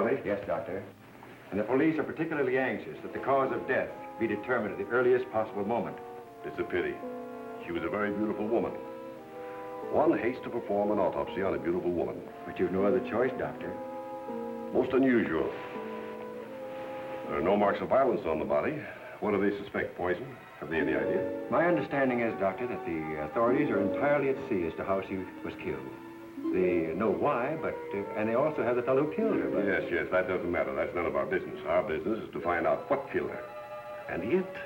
are they? Yes, Doctor. And the police are particularly anxious that the cause of death be determined at the earliest possible moment. It's a pity. She was a very beautiful woman. One hates to perform an autopsy on a beautiful woman. But you've no other choice, Doctor. Most unusual. There are no marks of violence on the body. What do they suspect? Poison? Have they any idea? My understanding is, Doctor, that the authorities are entirely at sea as to how she was killed. They know why, but, and they also have the fellow who killed her. But... Yes, that doesn't matter. That's none of our business. Our business is to find out what killed her. And yet,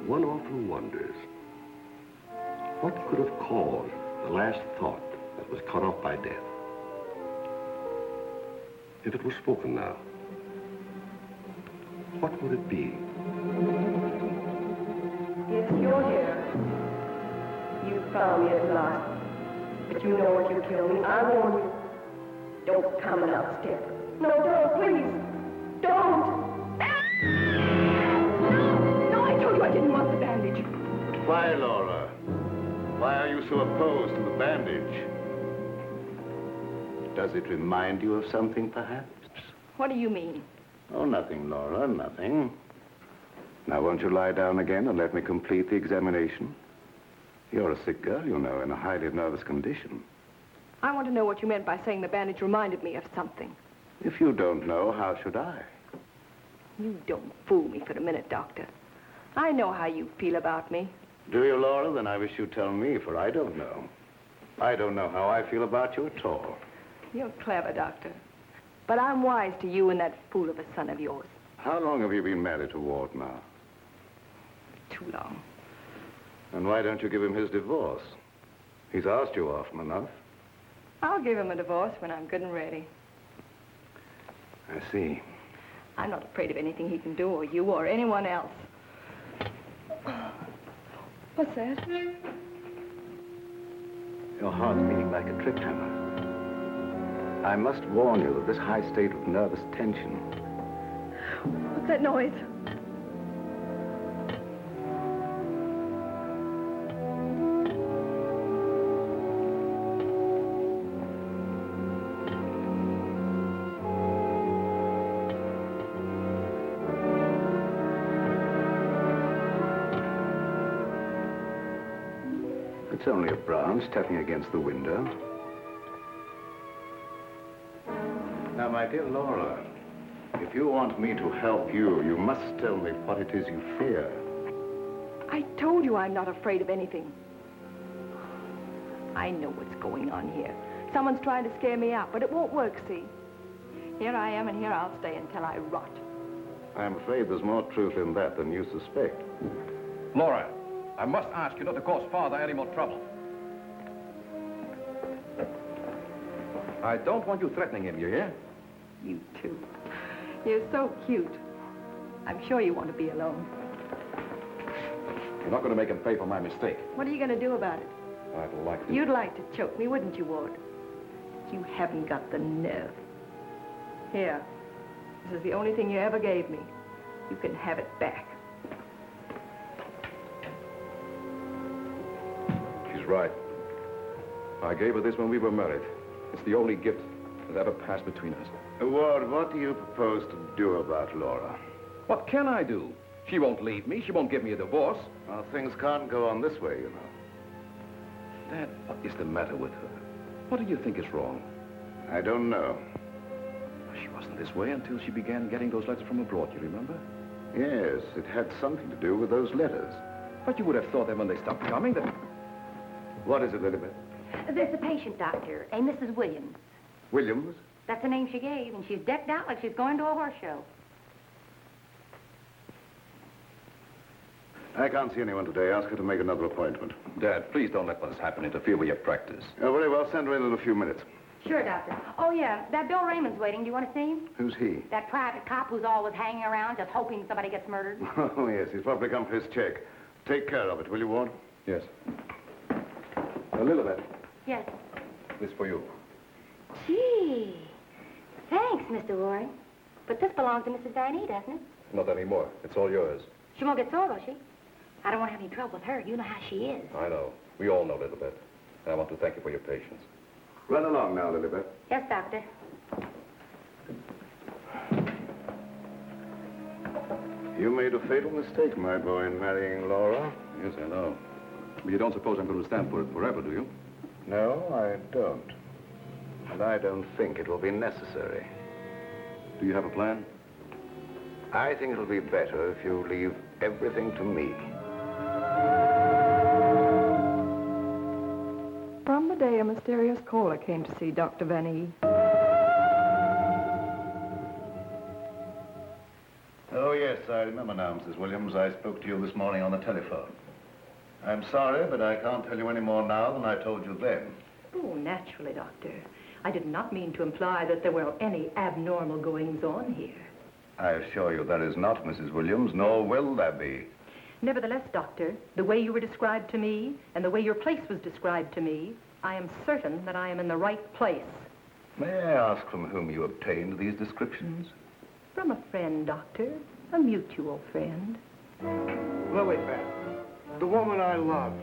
one often wonders, what could have caused the last thought that was cut off by death? If it was spoken now, what would it be? Yes, you're here. You found me at last. But you know what you killed me. I warn you. Don't come another step. No, don't, please. Don't. No, I told you I didn't want the bandage. Why, Laura? Why are you so opposed to the bandage? Does it remind you of something, perhaps? What do you mean? Oh, nothing, Laura, nothing. Now, won't you lie down again and let me complete the examination? You're a sick girl, you know, in a highly nervous condition. I want to know what you meant by saying the bandage reminded me of something. If you don't know, how should I? You don't fool me for a minute, Doctor. I know how you feel about me. Do you, Laura? Then I wish you'd tell me, for I don't know. I don't know how I feel about you at all. You're clever, Doctor. But I'm wise to you and that fool of a son of yours. How long have you been married to Ward now? Too long. And why don't you give him his divorce? He's asked you often enough. I'll give him a divorce when I'm good and ready. I see. I'm not afraid of anything he can do, or you, or anyone else. What's that? Your heart's beating like a trip hammer. I must warn you that this high state of nervous tension... What's that noise? It's only a branch tapping against the window. Now, my dear Laura, if you want me to help you, you must tell me what it is you fear. I told you I'm not afraid of anything. I know what's going on here. Someone's trying to scare me out, but it won't work, see? Here I am, and here I'll stay until I rot. I'm afraid there's more truth in that than you suspect. Laura, I must ask you not to cause Father any more trouble. I don't want you threatening him, you hear? You too. You're so cute. I'm sure you want to be alone. You're not going to make him pay for my mistake. What are you going to do about it? I'd like to. You'd like to choke me, wouldn't you, Ward? You haven't got the nerve. Here. This is the only thing you ever gave me. You can have it back. She's right. I gave her this when we were married. It's the only gift that ever passed between us. Ward, what do you propose to do about Laura? What can I do? She won't leave me. She won't give me a divorce. Well, things can't go on this way, you know. Dad, what is the matter with her? What do you think is wrong? I don't know. She wasn't this way until she began getting those letters from abroad, you remember? Yes, it had something to do with those letters. But you would have thought that when they stopped coming, that... What is it, Elizabeth? There's a patient, Doctor, a Mrs. Williams. Williams? That's the name she gave, and she's decked out like she's going to a horse show. I can't see anyone today. Ask her to make another appointment. Dad, please don't let what has happened interfere with your practice. Oh, very well. Send her in a few minutes. Sure, Doctor. Oh, yeah, that Bill Raymond's waiting. Do you want to see him? Who's he? That private cop who's always hanging around just hoping somebody gets murdered. Oh, yes. He's probably come for his check. Take care of it, will you, Ward? Yes. Lilibet, Yes. this for you. Gee. Thanks, Mr. Warren. But this belongs to Mrs. Van E, doesn't it? Not anymore. It's all yours. She won't get sore, will she? I don't want to have any trouble with her. You know how she is. I know. We all know Lilibet. And I want to thank you for your patience. Run along now, Lilibet. Yes, Doctor. You made a fatal mistake, my boy, in marrying Laura. Yes, I know. But you don't suppose I'm going to stand for it forever, do you? No, I don't. And I don't think it will be necessary. Do you have a plan? I think it'll be better if you leave everything to me. From the day a mysterious caller came to see Dr. Van E. Oh, yes, I remember now, Mrs. Williams. I spoke to you this morning on the telephone. I'm sorry, but I can't tell you any more now than I told you then. Oh, naturally, Doctor. I did not mean to imply that there were any abnormal goings-on here. I assure you there is not, Mrs. Williams, nor will there be. Nevertheless, Doctor, the way you were described to me and the way your place was described to me, I am certain that I am in the right place. May I ask from whom you obtained these descriptions? From a friend, Doctor. A mutual friend. Lilibet, the woman I love.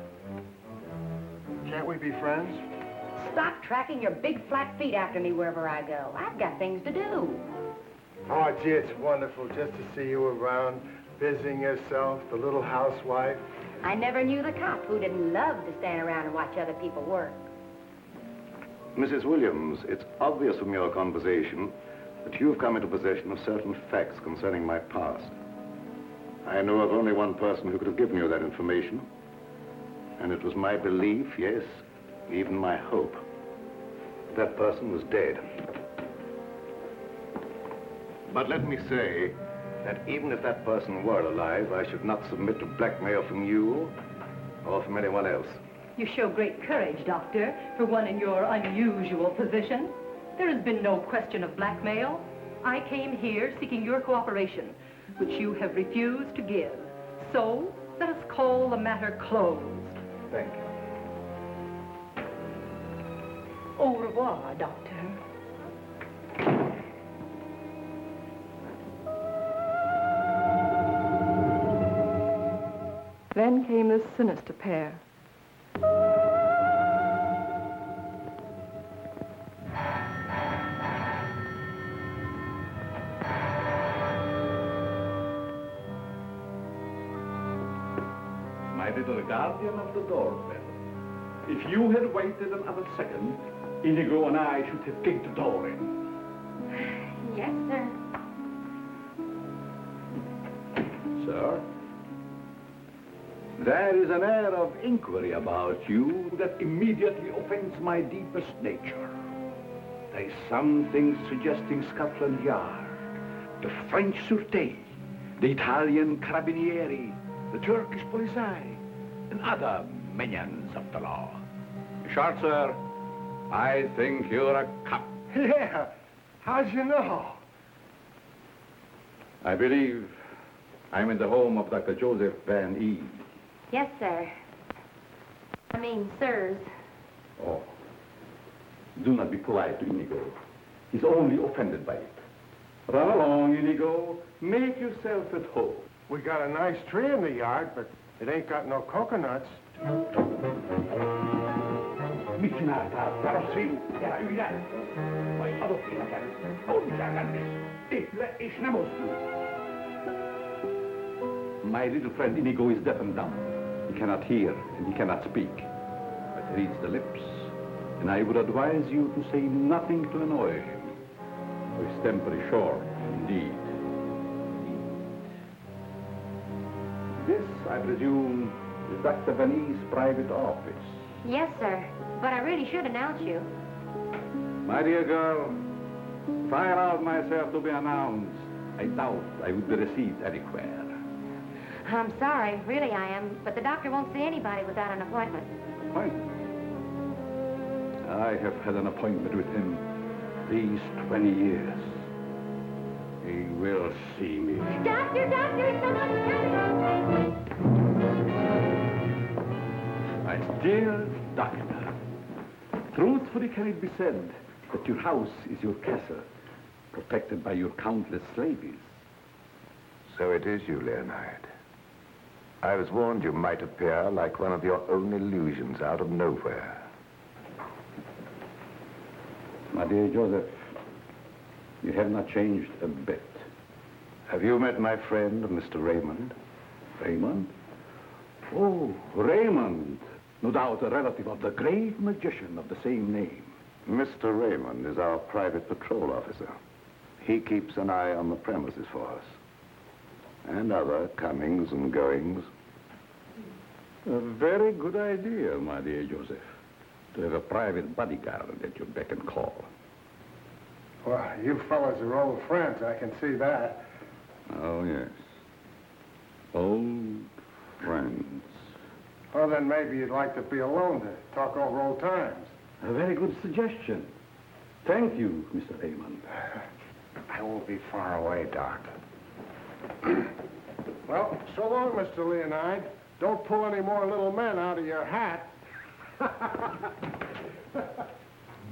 Can't we be friends? Stop tracking your big flat feet after me wherever I go. I've got things to do. Oh, gee, it's wonderful just to see you around, busying yourself, the little housewife. I never knew the cop who didn't love to stand around and watch other people work. Mrs. Williams, it's obvious from your conversation that you've come into possession of certain facts concerning my past. I know of only one person who could have given you that information, and it was my belief, yes, even my hope. That person was dead. But let me say that even if that person were alive, I should not submit to blackmail from you or from anyone else. You show great courage, Doctor, for one in your unusual position. There has been no question of blackmail. I came here seeking your cooperation, which you have refused to give. So, let us call the matter closed. Thank you. Au revoir, Doctor. Then came this sinister pair. My little guardian of the doorbell. If you had waited another second, Inigo and I should have kicked the door in. Yes, sir. Sir, there is an air of inquiry about you that immediately offends my deepest nature. There's something suggesting Scotland Yard, the French Sûreté, the Italian Carabinieri, the Turkish Polizei, and other minions of the law. Short, sir, I think you're a cop. Yeah, how'd you know? I believe I'm in the home of Dr. Joseph Van E. Yes, sir. I mean, sirs. Oh, do not be polite to Inigo. He's only offended by it. Run along, Inigo. Make yourself at home. We got a nice tree in the yard, but it ain't got no coconuts. Michinata, Tarossin, era üler. Vagy adott éneken, olvizsálgán is. Éple és nem osztó. My little friend Inigo is deaf and dumb. He cannot hear and he cannot speak, but he reads the lips. And I would advise you to say nothing to annoy him. His temper is short, indeed. This, I presume, is Dr. Van E's private office. Yes, sir. But I really should announce you. My dear girl, if I allowed myself to be announced, I doubt I would be received anywhere. I'm sorry, really I am, but the doctor won't see anybody without an appointment. Appointment? I have had an appointment with him these 20 years. He will see me. Doctor, someone's coming! My dear doctor, truthfully can it be said that your house is your castle, protected by your countless slaves? So it is you, Leonard. I was warned you might appear like one of your own illusions out of nowhere. My dear Joseph, you have not changed a bit. Have you met my friend, Mr. Raymond? Raymond? Oh, Raymond. No doubt a relative of the great magician of the same name. Mr. Raymond is our private patrol officer. He keeps an eye on the premises for us. And other comings and goings. A very good idea, my dear Joseph. To have a private bodyguard at your beck and call. Well, you fellas are old friends, I can see that. Oh, yes. Old friends. Well, then maybe you'd like to be alone to talk over old times. A very good suggestion. Thank you, Mr. Raymond. I won't be far away, Doc. Well, so long, Mr. Leonide. Don't pull any more little men out of your hat.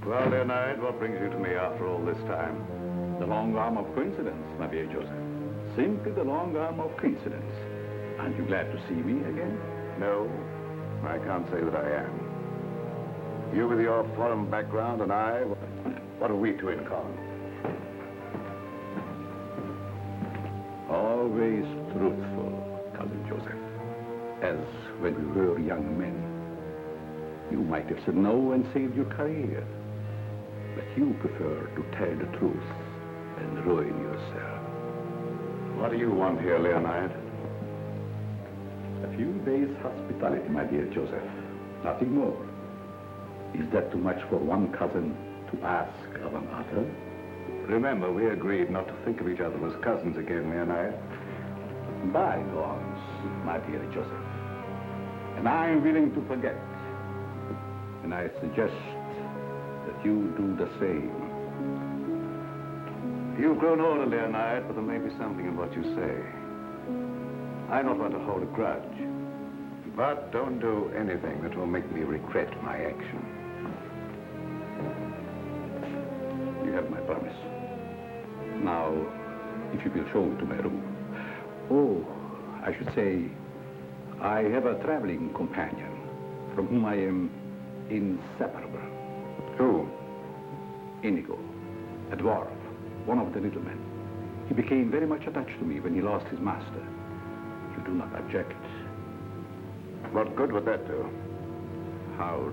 Well, Leonard, what brings you to me after all this time? The long arm of coincidence, my dear Joseph. Simply the long arm of coincidence. Aren't you glad to see me again? No, I can't say that I am. You with your foreign background and I, what have we two in common? Always truthful, Cousin Joseph. As when we were young men. You might have said no and saved your career. But you prefer to tell the truth and ruin yourself. What do you want here, Leonard? A few days' hospitality, my dear Joseph. Nothing more. Is that too much for one cousin to ask of another? Remember, we agreed not to think of each other as cousins again, Leonard. Bygones, my dear Joseph. And I am willing to forget. And I suggest that you do the same. You've grown older, Leonard, but there may be something in what you say. I don't want to hold a grudge. But don't do anything that will make me regret my action. You have my promise. Now, if you will show me to my room. Oh, I should say, I have a traveling companion from whom I am inseparable. Who? Inigo, a dwarf, one of the little men. He became very much attached to me when he lost his master. You do not object? What good would that do? How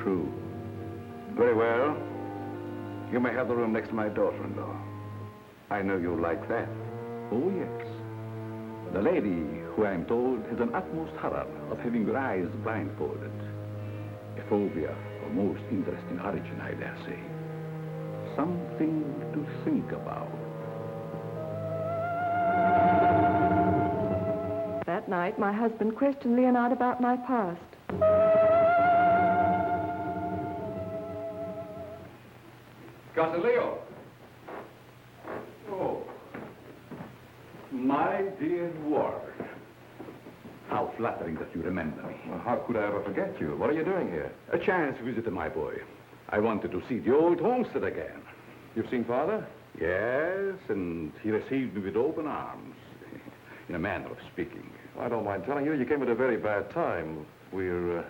true. Very well. You may have the room next to my daughter-in-law. I know you like that. Oh, yes. The lady, who I am told has an utmost horror of having your eyes blindfolded. A phobia of most interesting origin, I dare say. Something to think about. That night, my husband questioned Leonard about my past. Cousin Leo. Oh, my dear Ward. How flattering that you remember me. Well, how could I ever forget you? What are you doing here? A chance visit, my boy. I wanted to see the old homestead again. You've seen Father? Yes, and he received me with open arms, in a manner of speaking. I don't mind telling you, you came at a very bad time. We're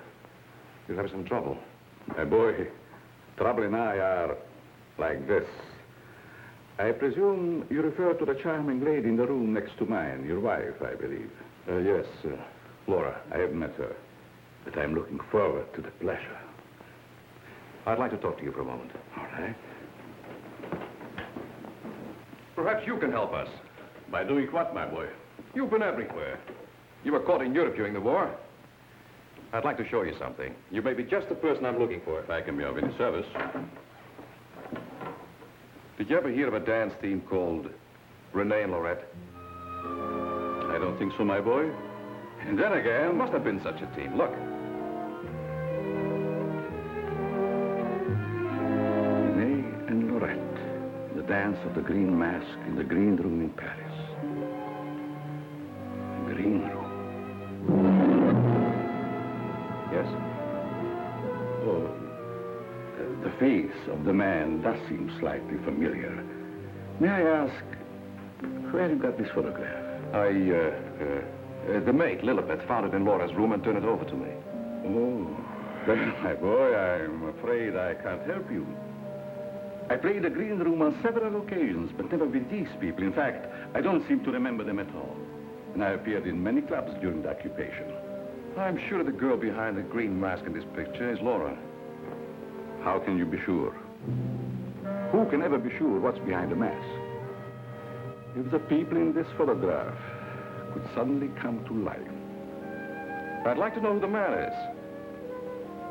having some trouble. My boy, Trouble and I are like this. I presume you refer to the charming lady in the room next to mine, your wife, I believe. Yes, Laura. I haven't met her, but I'm looking forward to the pleasure. I'd like to talk to you for a moment. All right. Perhaps you can help us. By doing what, my boy? You've been everywhere. You were caught in Europe during the war. I'd like to show you something. You may be just the person I'm looking for. If I can be of any service. Did you ever hear of a dance team called Renee and Lorette? I don't think so, my boy. And then again, There must have been such a team. Look. Renee and Lorette, the dance of the green mask in the green room in Paris. The green room. Yes? Oh, the face of the man does seem slightly familiar. May I ask, where you got this photograph? The maid, Lilibet, found it in Laura's room and turned it over to me. Oh, well, my boy, I'm afraid I can't help you. I played the green room on several occasions, but never with these people. In fact, I don't seem to remember them at all. And I appeared in many clubs during the occupation. I'm sure the girl behind the green mask in this picture is Laura. How can you be sure? Who can ever be sure what's behind the mask? If the people in this photograph could suddenly come to life. I'd like to know who the man is.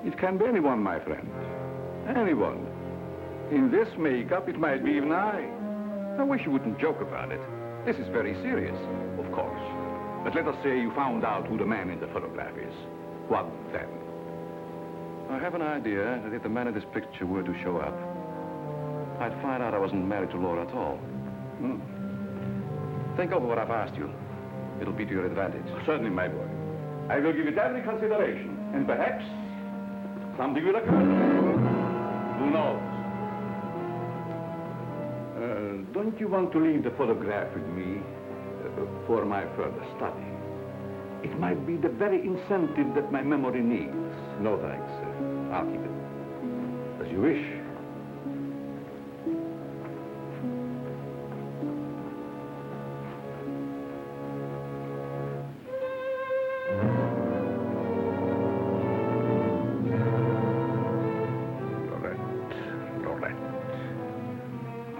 It can be anyone, my friend. Anyone. In this makeup, it might be even I. I wish you wouldn't joke about it. This is very serious. Of course. But let us say you found out who the man in the photograph is. What then? I have an idea that if the man in this picture were to show up, I'd find out I wasn't married to Laura at all. Think over what I've asked you. It'll be to your advantage. Certainly, my boy. I will give it every consideration. And perhaps something will occur. Who knows? Don't you want to leave the photograph with me for my further study? It might be the very incentive that my memory needs. No, thanks. I'll keep it. As you wish.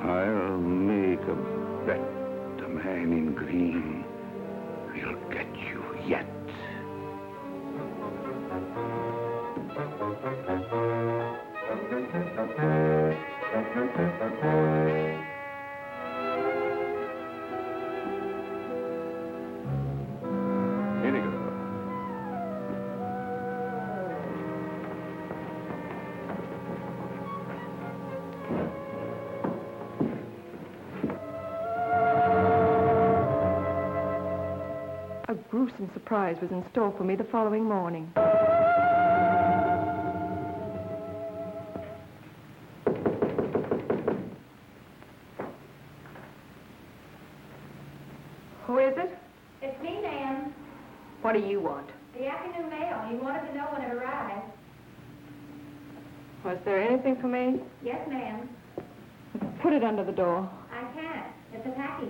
I'll make a bet the man in green will get you yet. Here you go. A gruesome surprise was in store for me the following morning. Who is it? It's me, ma'am. What do you want? The afternoon mail. You wanted to know when it arrived. Was there anything for me? Yes, ma'am. Put it under the door. I can't. It's a package.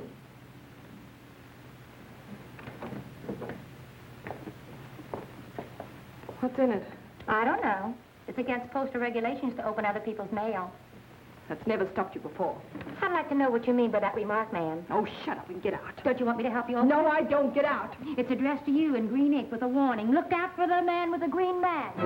What's in it? I don't know. It's against postal regulations to open other people's mail. That's never stopped you before. I'd like to know what you mean by that remark, ma'am. Oh, shut up and get out. Don't you want me to help you open No, it? I don't. Get out. It's addressed to you in green ink with a warning. Look out for the man with the green mask.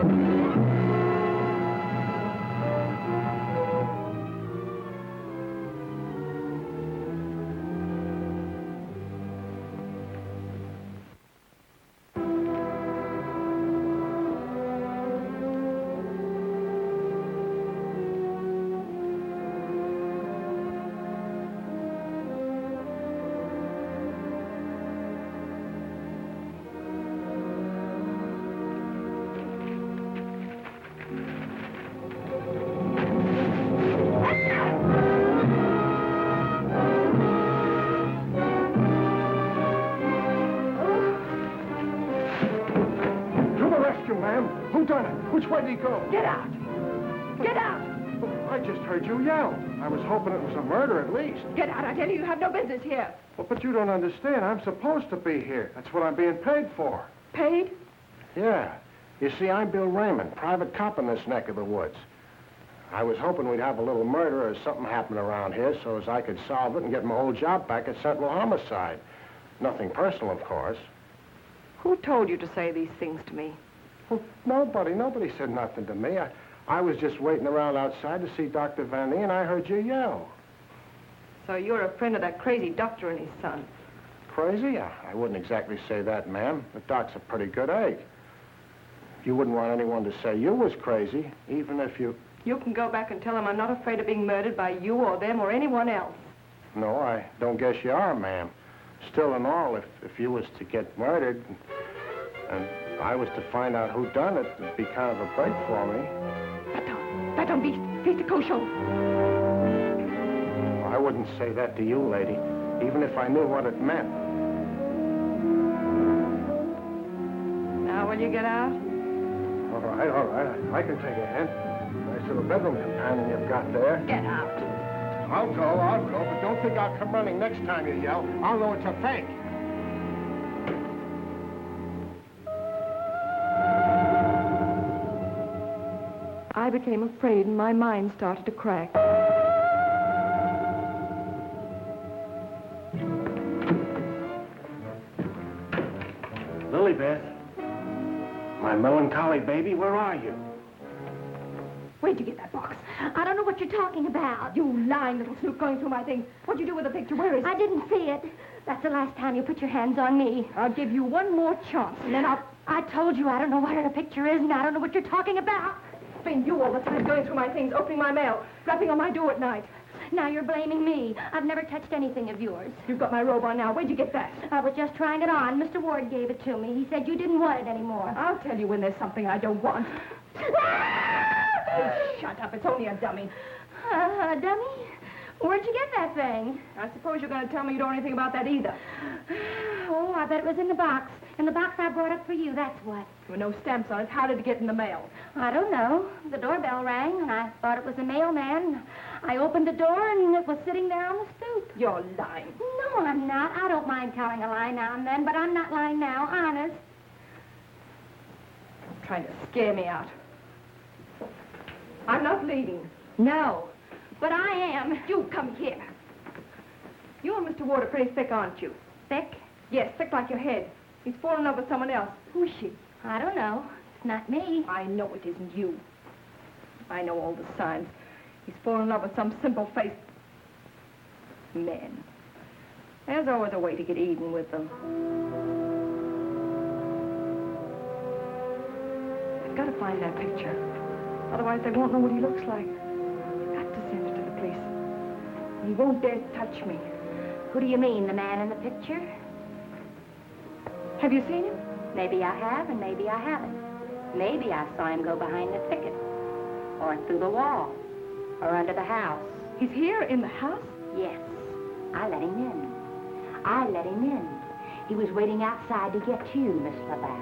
Who done it? Which way did he go? Get out. Get out. I just heard you yell. I was hoping it was a murder at least. Get out. I tell you, you have no business here. Well, but you don't understand. I'm supposed to be here. That's what I'm being paid for. Paid? Yeah. You see, I'm Bill Raymond, private cop in this neck of the woods. I was hoping we'd have a little murder or something happen around here so as I could solve it and get my old job back at Sentinel Homicide. Nothing personal, of course. Who told you to say these things to me? Well, nobody said nothing to me. I was just waiting around outside to see Dr. Van Nee, and I heard you yell. So you're a friend of that crazy doctor and his son. Crazy? I wouldn't exactly say that, ma'am. The doc's a pretty good egg. You wouldn't want anyone to say you was crazy, even if you... You can go back and tell him I'm not afraid of being murdered by you or them or anyone else. No, I don't guess you are, ma'am. Still and all, if you was to get murdered and I was to find out who done it, it'd be kind of a break for me. Baton, beast of kosher. I wouldn't say that to you, lady, even if I knew what it meant. Now will you get out? All right. I can take a hint. Nice little bedroom companion you've got there. Get out. I'll go, but don't think I'll come running next time you yell. I'll know it's a fake. I became afraid and my mind started to crack. Lilybeth, my melancholy baby, where are you? Where'd you get that box? I don't know what you're talking about. You lying little snoop going through my things. What'd you do with the picture? Where is it? I didn't see it. That's the last time you put your hands on me. I'll give you one more chance, and then I told you I don't know what the picture is, and I don't know what you're talking about. It's been you all the time going through my things, opening my mail, rapping on my door at night. Now you're blaming me. I've never touched anything of yours. You've got my robe on now. Where'd you get that? I was just trying it on. Mr. Ward gave it to me. He said you didn't want it anymore. I'll tell you when there's something I don't want. Oh, shut up. It's only a dummy. A dummy? Where'd you get that thing? I suppose you're going to tell me you don't know anything about that either. Oh, I bet it was in the box. In the box I brought up for you, that's what. There were no stamps on it. How did it get in the mail? I don't know. The doorbell rang, and I thought it was a mailman. I opened the door, and it was sitting there on the stoop. You're lying. No, I'm not. I don't mind telling a lie now and then, but I'm not lying now, honest. You're trying to scare me out. I'm not leaving. No, but I am. You come here. You and Mr. Ward are pretty thick, aren't you? Thick? Yes, thick like your head. He's fallen in love with someone else. Who is she? I don't know. It's not me. I know it isn't you. I know all the signs. He's fallen in love with some simple-faced man. There's always a way to get even with them. I've got to find that picture. Otherwise, they won't know what he looks like. I've got to send it to the police. He won't dare touch me. Who do you mean, the man in the picture? Have you seen him? Maybe I have, and maybe I haven't. Maybe I saw him go behind the thicket, or through the wall, or under the house. He's here in the house? Yes. I let him in. I let him in. He was waiting outside to get you, Miss Laval.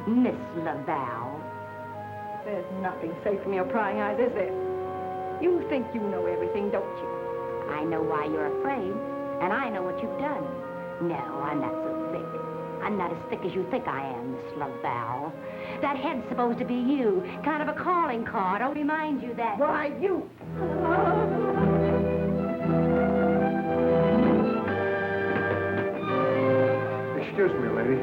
Miss Laval. There's nothing safe from your prying eyes, is there? You think you know everything, don't you? I know why you're afraid, and I know what you've done. No, I'm not so thick. I'm not as thick as you think I am, Miss Laval. That head's supposed to be you, kind of a calling card. I'll remind you that... Why, you... Excuse me, lady.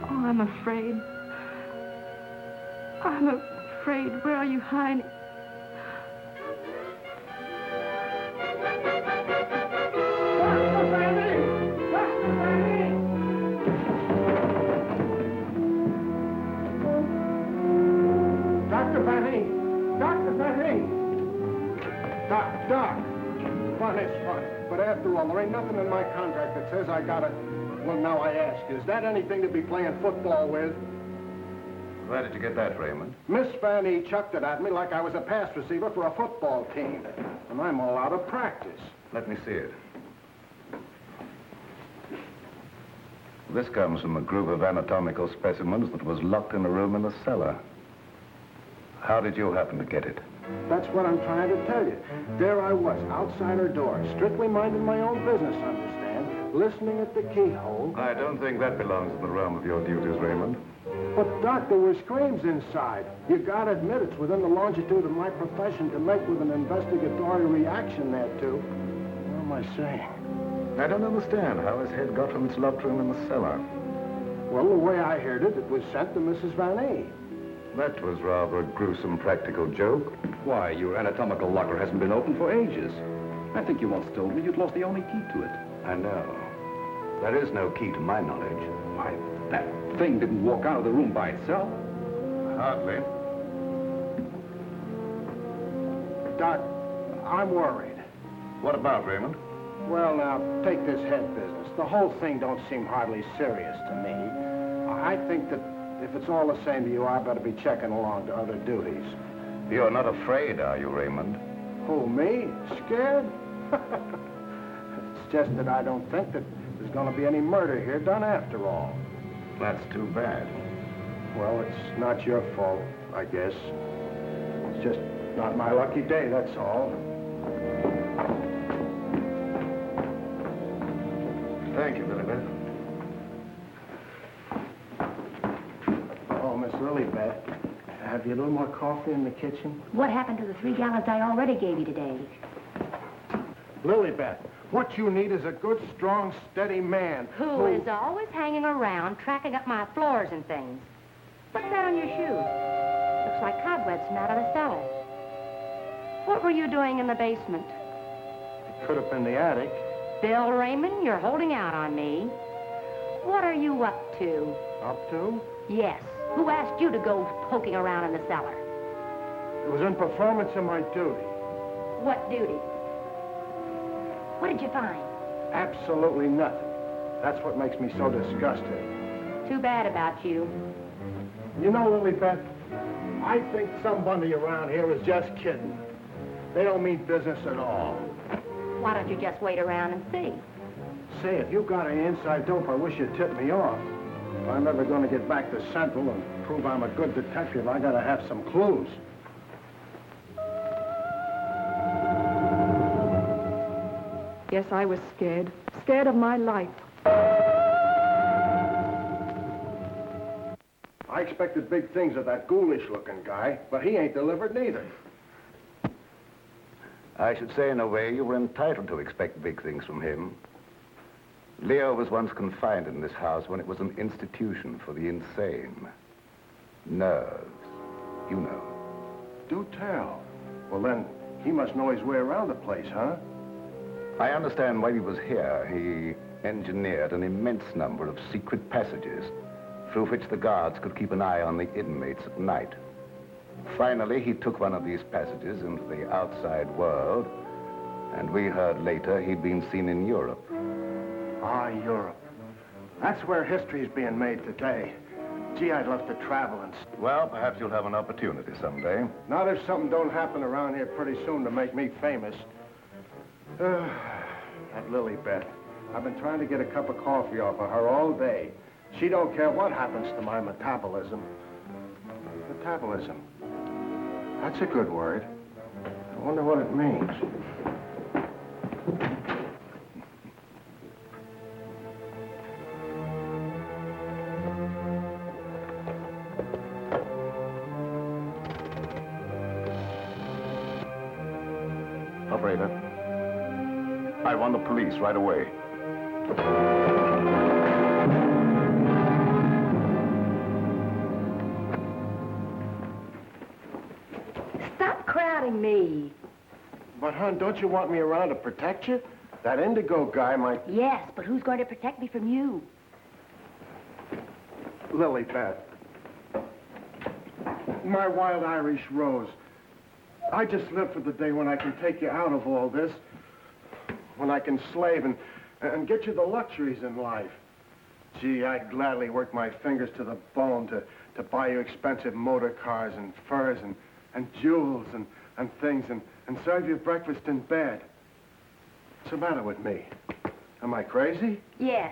Oh, I'm afraid. I'm afraid. Where are you hiding? Dr. Vanny! Dr. Vanny! Doc. Fun is fun. But after all, there ain't nothing in my contract that says I gotta... Well, now I ask, is that anything to be playing football with? Where did you get that, Raymond? Miss Vanny chucked it at me like I was a pass receiver for a football team. And I'm all out of practice. Let me see it. This comes from a group of anatomical specimens that was locked in a room in the cellar. How did you happen to get it? That's what I'm trying to tell you. There I was, outside her door, strictly minding my own business, understand? Listening at the keyhole. I don't think that belongs in the realm of your duties, Raymond. But, Doc, there were screams inside. You gotta admit it's within the longitude of my profession to make with an investigatory reaction there, too. What am I saying? I don't understand how his head got from its locked room in the cellar. Well, the way I heard it, it was sent to Mrs. Vanny. That was rather a gruesome practical joke. Why, your anatomical locker hasn't been opened for ages. I think you once told me you'd lost the only key to it. I know. There is no key to my knowledge. Why, that thing didn't walk out of the room by itself. Hardly. Doc, I'm worried. What about, Raymond? Well, now, take this head business. The whole thing don't seem hardly serious to me. I think that if it's all the same to you, I better be checking along to other duties. You're not afraid, are you, Raymond? Who, me? Scared? It's just that I don't think that there's going to be any murder here done after all. That's too bad. Well, it's not your fault, I guess. It's just not my lucky day, that's all. Thank you, Lilibet. Oh, Miss Lilibet, have you a little more coffee in the kitchen? What happened to the 3 gallons I already gave you today? Lilibet, what you need is a good, strong, steady man. Who is always hanging around, tracking up my floors and things. What's that on your shoe? Looks like cobwebs from out of the cellar. What were you doing in the basement? It could have been the attic. Bill Raymond, you're holding out on me. What are you up to? Up to? Yes. Who asked you to go poking around in the cellar? It was in performance of my duty. What duty? What did you find? Absolutely nothing. That's what makes me so disgusted. Too bad about you. You know, Lilibet, I think somebody around here is just kidding. They don't mean business at all. Why don't you just wait around and see? Say, if you got any inside dope, I wish you'd tip me off. If I'm ever going to get back to Central and prove I'm a good detective, I got to have some clues. Yes, I was scared. Scared of my life. I expected big things of that ghoulish-looking guy, but he ain't delivered neither. I should say, in a way, you were entitled to expect big things from him. Leo was once confined in this house when it was an institution for the insane. Nerves, you know. Do tell. Well, then, he must know his way around the place, huh? I understand while he was here, he engineered an immense number of secret passages through which the guards could keep an eye on the inmates at night. Finally, he took one of these passages into the outside world, and we heard later he'd been seen in Europe. Ah, Europe. That's where history's being made today. Gee, I'd love to travel and... Well, perhaps you'll have an opportunity someday. Not if something don't happen around here pretty soon to make me famous. That Lilibet. I've been trying to get a cup of coffee off of her all day. She don't care what happens to my metabolism. Metabolism. That's a good word. I wonder what it means. Operator, I want the police right away. Stop crowding me. But, hon, don't you want me around to protect you? That indigo guy might... Yes, but who's going to protect me from you? Lilibet. My wild Irish rose. I just live for the day when I can take you out of all this. When I can slave and get you the luxuries in life. Gee, I'd gladly work my fingers to the bone to buy you expensive motor cars and furs and jewels and things and serve you breakfast in bed. What's the matter with me? Am I crazy? Yes,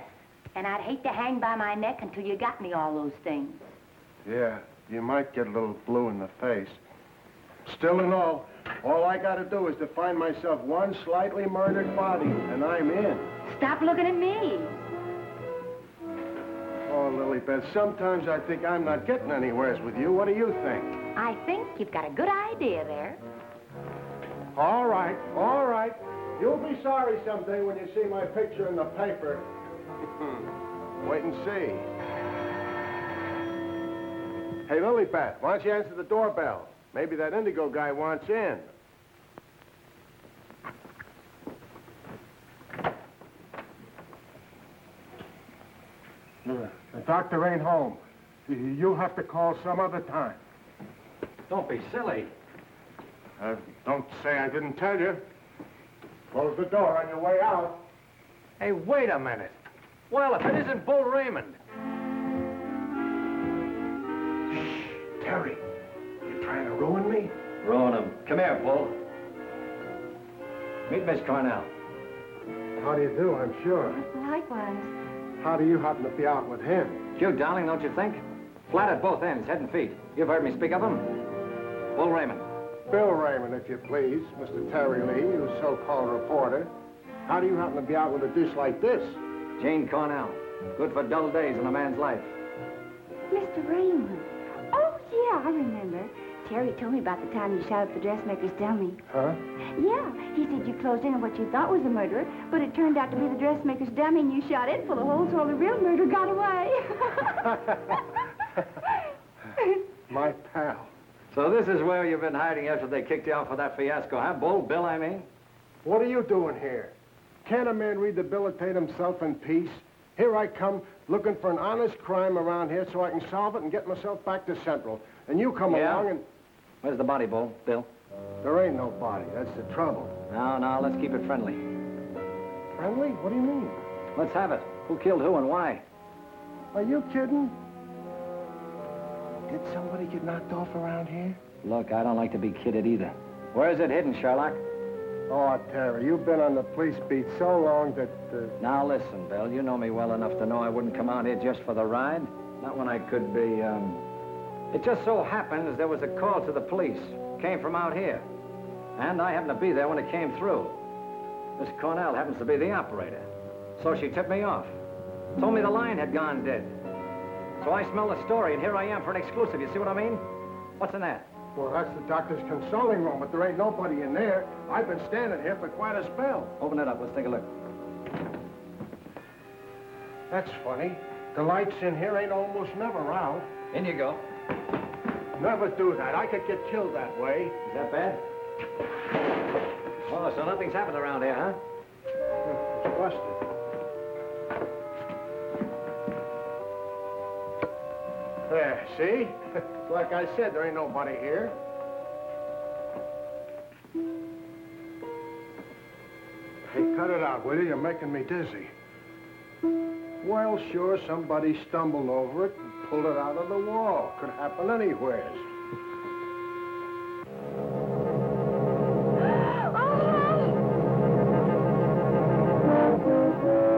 and I'd hate to hang by my neck until you got me all those things. Yeah, you might get a little blue in the face. Still and all I gotta do is to find myself one slightly murdered body, and I'm in. Stop looking at me. Oh, Lilibet, sometimes I think I'm not getting anywheres with you. What do you think? I think you've got a good idea there. All right, all right. You'll be sorry someday when you see my picture in the paper. Wait and see. Hey, Lilibet, why don't you answer the doorbell? Maybe that indigo guy wants in. The doctor ain't home. You'll have to call some other time. Don't be silly. Don't say I didn't tell you. Close the door on your way out. Hey, wait a minute. Well, if it isn't Bull Raymond. Shh, Terry. You trying to ruin me? Ruin him. Come here, Bull. Meet Miss Cornell. How do you do, I'm sure. Likewise. How do you happen to be out with him? Cute, darling, don't you think? Flat at both ends, head and feet. You've heard me speak of him. Bull Raymond. Bill Raymond, if you please. Mr. Terry Lee, you so-called reporter. How do you happen to be out with a dish like this? Jane Cornell. Good for dull days in a man's life. Mr. Raymond. Oh, yeah, I remember. Terry told me about the time you shot at the dressmaker's dummy. Huh? Yeah, he said you closed in on what you thought was a murderer, but it turned out to be the dressmaker's dummy, and you shot it full of holes while the real murderer got away. My pal. So this is where you've been hiding after they kicked you out for that fiasco, huh? Bull, Bill, I mean? What are you doing here? Can't a man rehabilitate himself in peace? Here I come, looking for an honest crime around here so I can solve it and get myself back to Central. And you come along and... Where's the body, Bull? Bill? There ain't no body. That's the trouble. No, let's keep it friendly. Friendly? What do you mean? Let's have it. Who killed who and why? Are you kidding? Did somebody get knocked off around here? Look, I don't like to be kidded either. Where is it hidden, Sherlock? Oh, Terry, you've been on the police beat so long that... Now, listen, Bill, you know me well enough to know I wouldn't come out here just for the ride. Not when I could be, It just so happens there was a call to the police. Came from out here. And I happened to be there when it came through. Miss Cornell happens to be the operator. So she tipped me off. Told me the line had gone dead. So I smelled the story, and here I am for an exclusive. You see what I mean? What's in that? Well, that's the doctor's consulting room, but there ain't nobody in there. I've been standing here for quite a spell. Open it up. Let's take a look. That's funny. The lights in here ain't almost never out. In you go. Never do that. I could get killed that way. Is that bad? Oh, so nothing's happened around here, huh? It's busted. There, see? Like I said, there ain't nobody here. Hey, cut it out, will you? You're making me dizzy. Well, sure, somebody stumbled over it and pulled it out of the wall. Could happen anywhere.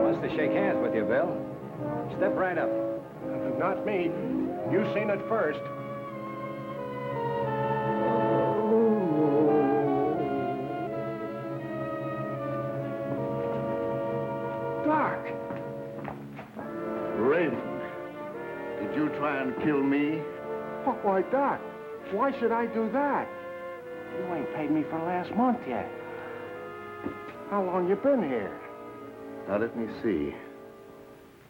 Wants to shake hands with you, Bill. Step right up. Not me. You seen it first. Doc! Raymond, did you try and kill me? Oh, why, Doc, why should I do that? You ain't paid me for last month yet. How long you been here? Now, let me see.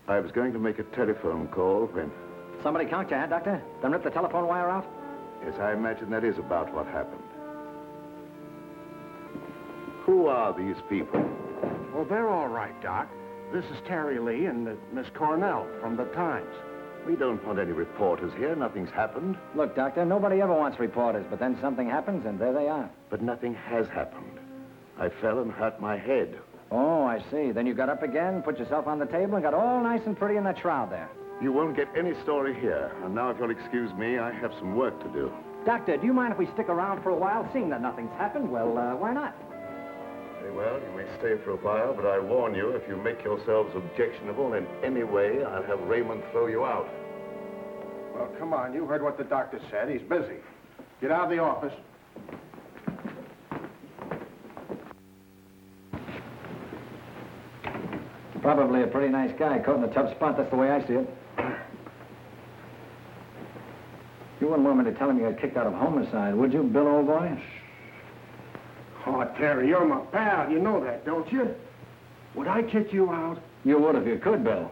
I was going to make a telephone call when... Somebody conked you, huh, Doctor? Then rip the telephone wire out? Yes, I imagine that is about what happened. Who are these people? Well, they're all right, Doc. This is Terry Lee and Miss Cornell from the Times. We don't want any reporters here. Nothing's happened. Look, Doctor, nobody ever wants reporters, but then something happens, and there they are. But nothing has happened. I fell and hurt my head. Oh, I see. Then you got up again, put yourself on the table, and got all nice and pretty in that shroud there. You won't get any story here. And now, if you'll excuse me, I have some work to do. Doctor, do you mind if we stick around for a while, seeing that nothing's happened? Well, why not? Very well, you may stay for a while, but I warn you, if you make yourselves objectionable in any way, I'll have Raymond throw you out. Well, come on. You heard what the doctor said. He's busy. Get out of the office. Probably a pretty nice guy, caught in a tough spot. That's the way I see it. You wouldn't want me to tell him you got kicked out of homicide, would you, Bill, old boy? Oh, Terry, you're my pal. You know that, don't you? Would I kick you out? You would if you could, Bill.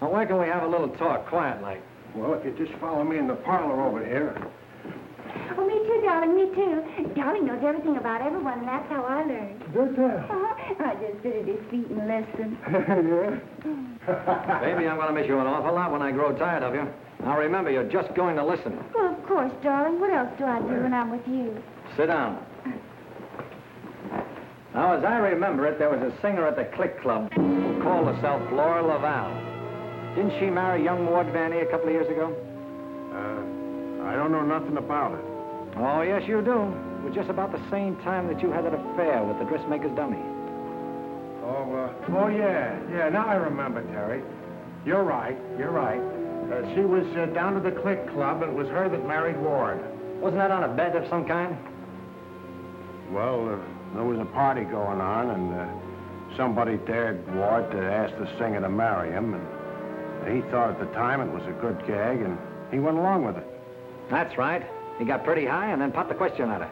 Now, why can't we have a little talk, quiet-like? Well, if you just follow me in the parlor over here. Oh, me too, darling, me too. Darling knows everything about everyone, and that's how I learned. Good tell. I just sit at his feet and listen. Yeah? Baby, I'm going to miss you an awful lot when I grow tired of you. Now, remember, you're just going to listen. Well, of course, darling. What else do I do when I'm with you? Sit down. Now, as I remember it, there was a singer at the Click Club who called herself Laura Laval. Didn't she marry young Ward Vanny a couple of years ago? I don't know nothing about it. Oh, yes, you do. It was just about the same time that you had that affair with the dressmaker's dummy. Oh, yeah. Yeah, now I remember, Terry. You're right. She was down to the Click Club, and it was her that married Ward. Wasn't that on a bet of some kind? Well, there was a party going on, and somebody dared Ward to ask the singer to marry him, and he thought at the time it was a good gag, and he went along with it. That's right. He got pretty high and then popped the question at her.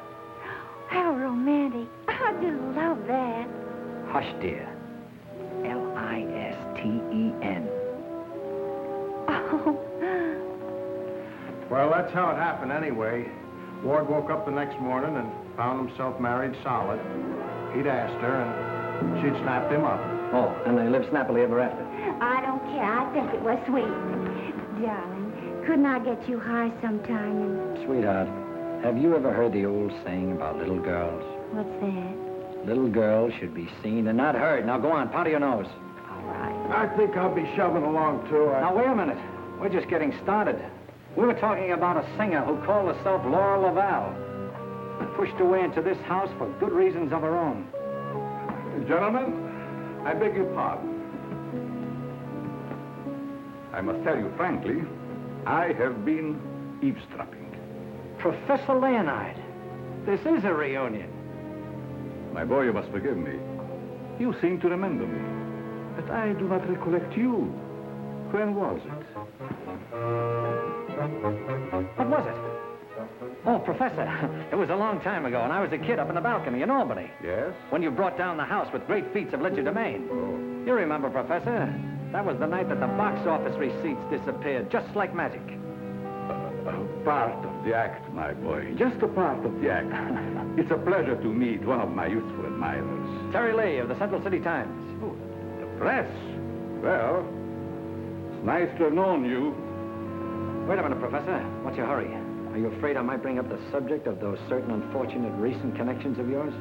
How romantic. I just love that. Hush, dear. Listen. Oh. Well, that's how it happened anyway. Ward woke up the next morning and found himself married solid. He'd asked her, and she'd snapped him up. Oh, and they lived snappily ever after. I don't care. I think it was sweet. Darling, couldn't I get you high sometime? Sweetheart, have you ever heard the old saying about little girls? What's that? Little girls should be seen and not heard. Now go on, powder your nose. All right. I think I'll be shoving along, too. Now, wait a minute. We're just getting started. We were talking about a singer who called herself Laura Laval. Pushed her way into this house for good reasons of her own. Gentlemen, I beg your pardon. I must tell you frankly, I have been eavesdropping. Professor Leonard, this is a reunion. My boy, you must forgive me. You seem to remember me, but I do not recollect you. When was it? What was it? Oh, Professor, it was a long time ago, and I was a kid up in the balcony in Albany. Yes? When you brought down the house with great feats of legerdemain. Oh. You remember, Professor? That was the night that the box office receipts disappeared, just like magic. Part of the act, my boy. Just a part of the act. It's a pleasure to meet one of my youthful admirers. Terry Lee of the Central City Times. Oh, the press? Well, it's nice to have known you. Wait a minute, Professor. What's your hurry? Are you afraid I might bring up the subject of those certain unfortunate recent connections of yours?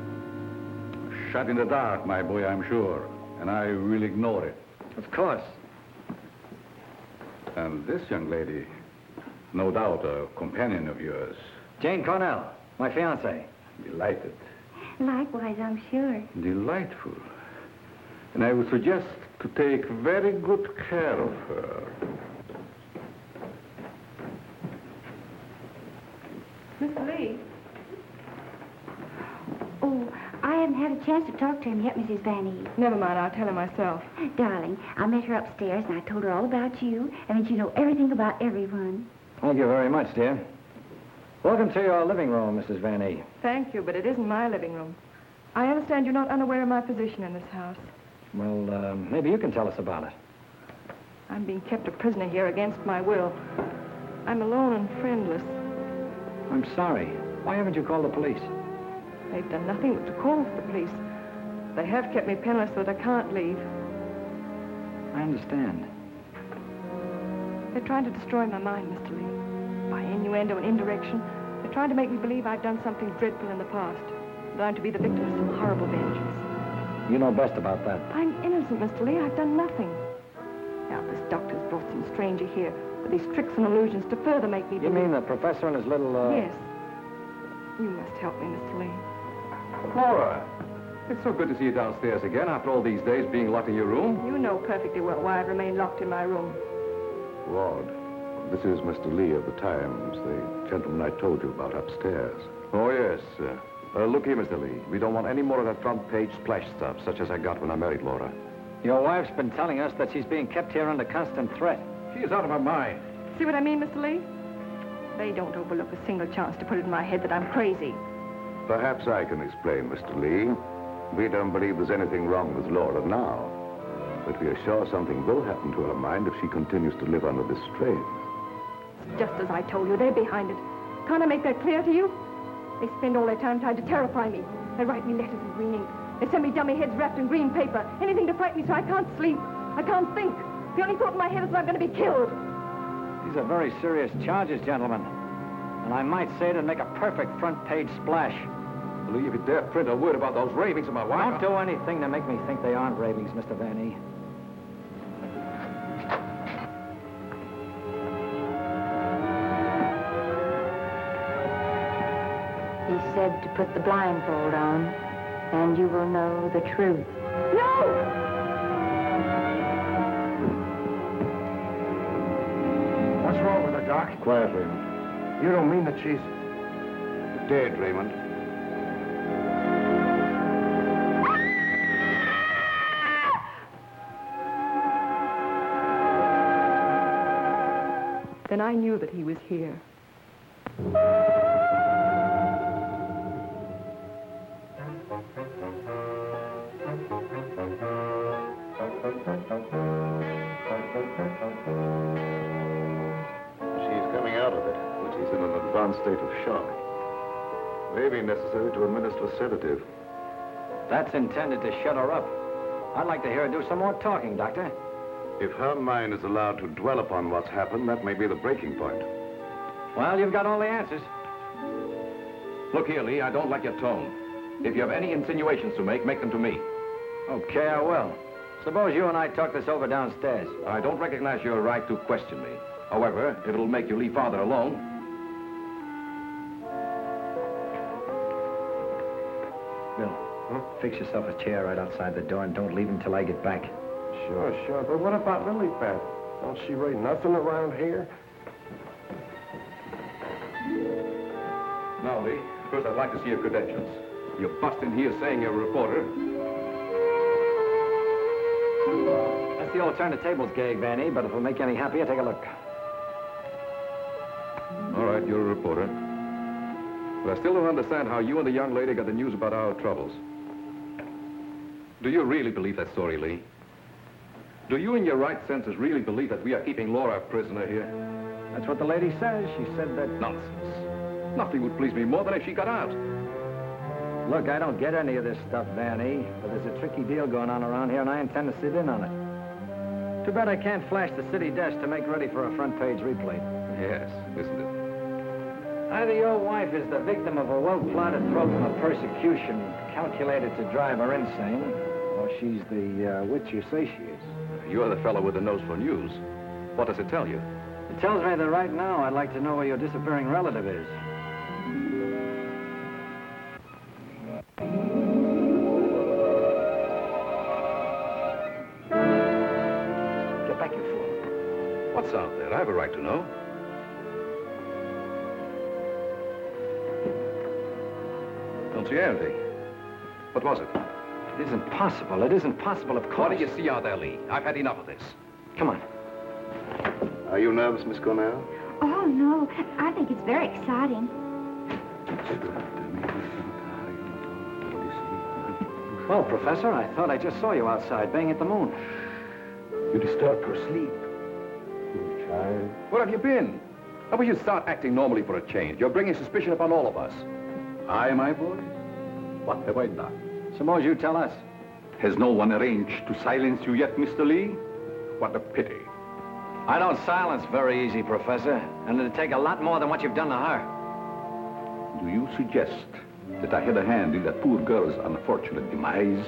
Shut in the dark, my boy, I'm sure. And I will ignore it. Of course. And this young lady, no doubt a companion of yours. Jane Cornell, my fiancée. Delighted. Likewise, I'm sure. Delightful. And I would suggest to take very good care of her. Mr. Lee? Oh, I haven't had a chance to talk to him yet, Mrs. Van E. Never mind, I'll tell her myself. Darling, I met her upstairs, and I told her all about you, and that you know everything about everyone. Thank you very much, dear. Welcome to your living room, Mrs. Van E. Thank you, but it isn't my living room. I understand you're not unaware of my position in this house. Well, maybe you can tell us about it. I'm being kept a prisoner here against my will. I'm alone and friendless. I'm sorry. Why haven't you called the police? They've done nothing but to call for the police. They have kept me penniless so that I can't leave. I understand. They're trying to destroy my mind, Mr. Lee. By innuendo and indirection, they're trying to make me believe I've done something dreadful in the past. That I'm to be the victim of some horrible vengeance. You know best about that. I'm innocent, Mr. Lee. I've done nothing. Now, this doctor's brought some stranger here with these tricks and illusions to further make me You believe... mean the professor and his little, Yes. You must help me, Mr. Lee. Laura, it's so good to see you downstairs again after all these days being locked in your room. You know perfectly well why I've remained locked in my room. Ward, this is Mr. Lee of the Times, the gentleman I told you about upstairs. Oh, yes. Look here, Mr. Lee. We don't want any more of that front-page splash stuff, such as I got when I married Laura. Your wife's been telling us that she's being kept here under constant threat. She's out of her mind. See what I mean, Mr. Lee? They don't overlook a single chance to put it in my head that I'm crazy. Perhaps I can explain, Mr. Lee. We don't believe there's anything wrong with Laura now. But we are sure something will happen to her mind if she continues to live under this strain. It's just as I told you, they're behind it. Can't I make that clear to you? They spend all their time trying to terrify me. They write me letters in green ink. They send me dummy heads wrapped in green paper. Anything to frighten me so I can't sleep. I can't think. The only thought in my head is that I'm going to be killed. These are very serious charges, gentlemen. And I might say it'd make a perfect front-page splash. Lee, if you dare print a word about those ravings of my wife... Don't do anything to make me think they aren't ravings, Mr. Van E. He said to put the blindfold on, and you will know the truth. No! Doc. Quiet, Raymond. You don't mean that she's... Dead, Raymond. Then I knew that he was here. She's coming out of it, but she's in an advanced state of shock. May be necessary to administer a sedative. That's intended to shut her up. I'd like to hear her do some more talking, Doctor. If her mind is allowed to dwell upon what's happened, that may be the breaking point. Well, you've got all the answers. Look here, Lee, I don't like your tone. If you have any insinuations to make them to me. Okay, I will. Suppose you and I talk this over downstairs. I don't recognize your right to question me. However, if it'll make you leave Father alone... Bill, fix yourself a chair right outside the door and don't leave until I get back. Sure. But what about Lily Pad? Don't she write nothing around here? Now, Lee, first I'd like to see your credentials. You bust in here saying you're a reporter. That's the old turn the tables gag, Vanny, but if it'll make you any happier, take a look. All right, you're a reporter. But I still don't understand how you and the young lady got the news about our troubles. Do you really believe that story, Lee? Do you, in your right senses, really believe that we are keeping Laura a prisoner here? That's what the lady says. She said that... Nonsense. Nothing would please me more than if she got out. Look, I don't get any of this stuff, Vanny, but there's a tricky deal going on around here, and I intend to sit in on it. Too bad I can't flash the city desk to make ready for a front-page replay. Yes, isn't it? Either your wife is the victim of a well-plotted program of persecution calculated to drive her insane, or she's the witch you say she is. You're the fellow with the nose for news. What does it tell you? It tells me that right now I'd like to know where your disappearing relative is. Get back, you fool. What's out there? I have a right to know. Don't see anything. What was it? It isn't possible. It isn't possible, of course. What do you see out there, Lee? I've had enough of this. Come on. Are you nervous, Miss Cornell? Oh, no. I think it's very exciting. Well, Professor, I thought I just saw you outside banging at the moon. You disturbed her sleep. Poor child. Where have you been? How will you start acting normally for a change? You're bringing suspicion upon all of us. I, my boy? What have I done? Suppose you tell us. Has no one arranged to silence you yet, Mr. Lee? What a pity. I don't silence very easy, Professor, and it'd take a lot more than what you've done to her. Do you suggest that I had a hand in that poor girl's unfortunate demise?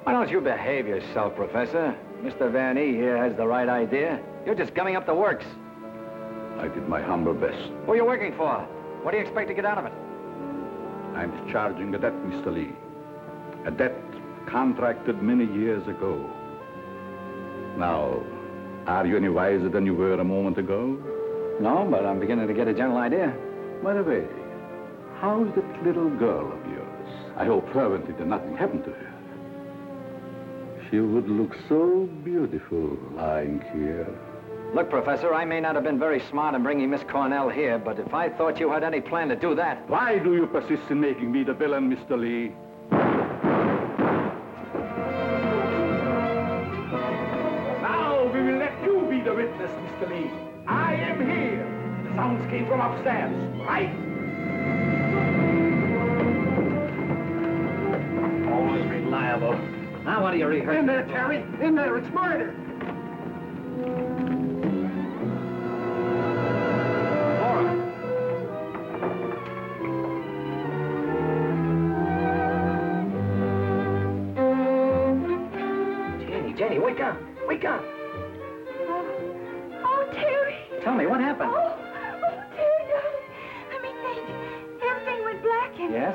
Why don't you behave yourself, Professor? Mr. Van E here has the right idea. You're just gumming up the works. I did my humble best. Who are you working for? What do you expect to get out of it? I'm discharging a debt, Mr. Lee. A debt contracted many years ago. Now, are you any wiser than you were a moment ago? No, but I'm beginning to get a general idea. By the way, how's that little girl of yours? I hope fervently that nothing happened to her. She would look so beautiful lying here. Look, Professor, I may not have been very smart in bringing Miss Cornell here, but if I thought you had any plan to do that... Why do you persist in making me the villain, Mr. Lee? Now we will let you be the witness, Mr. Lee. I am here. The sounds came from upstairs, right? Always reliable. Now what do you rehearse? In there, Terry. In there. It's murder. Jenny, wake up! Wake up! Oh, Terry. Tell me, what happened? Oh, Terry, darling. Let me think. Everything went black and... Yes?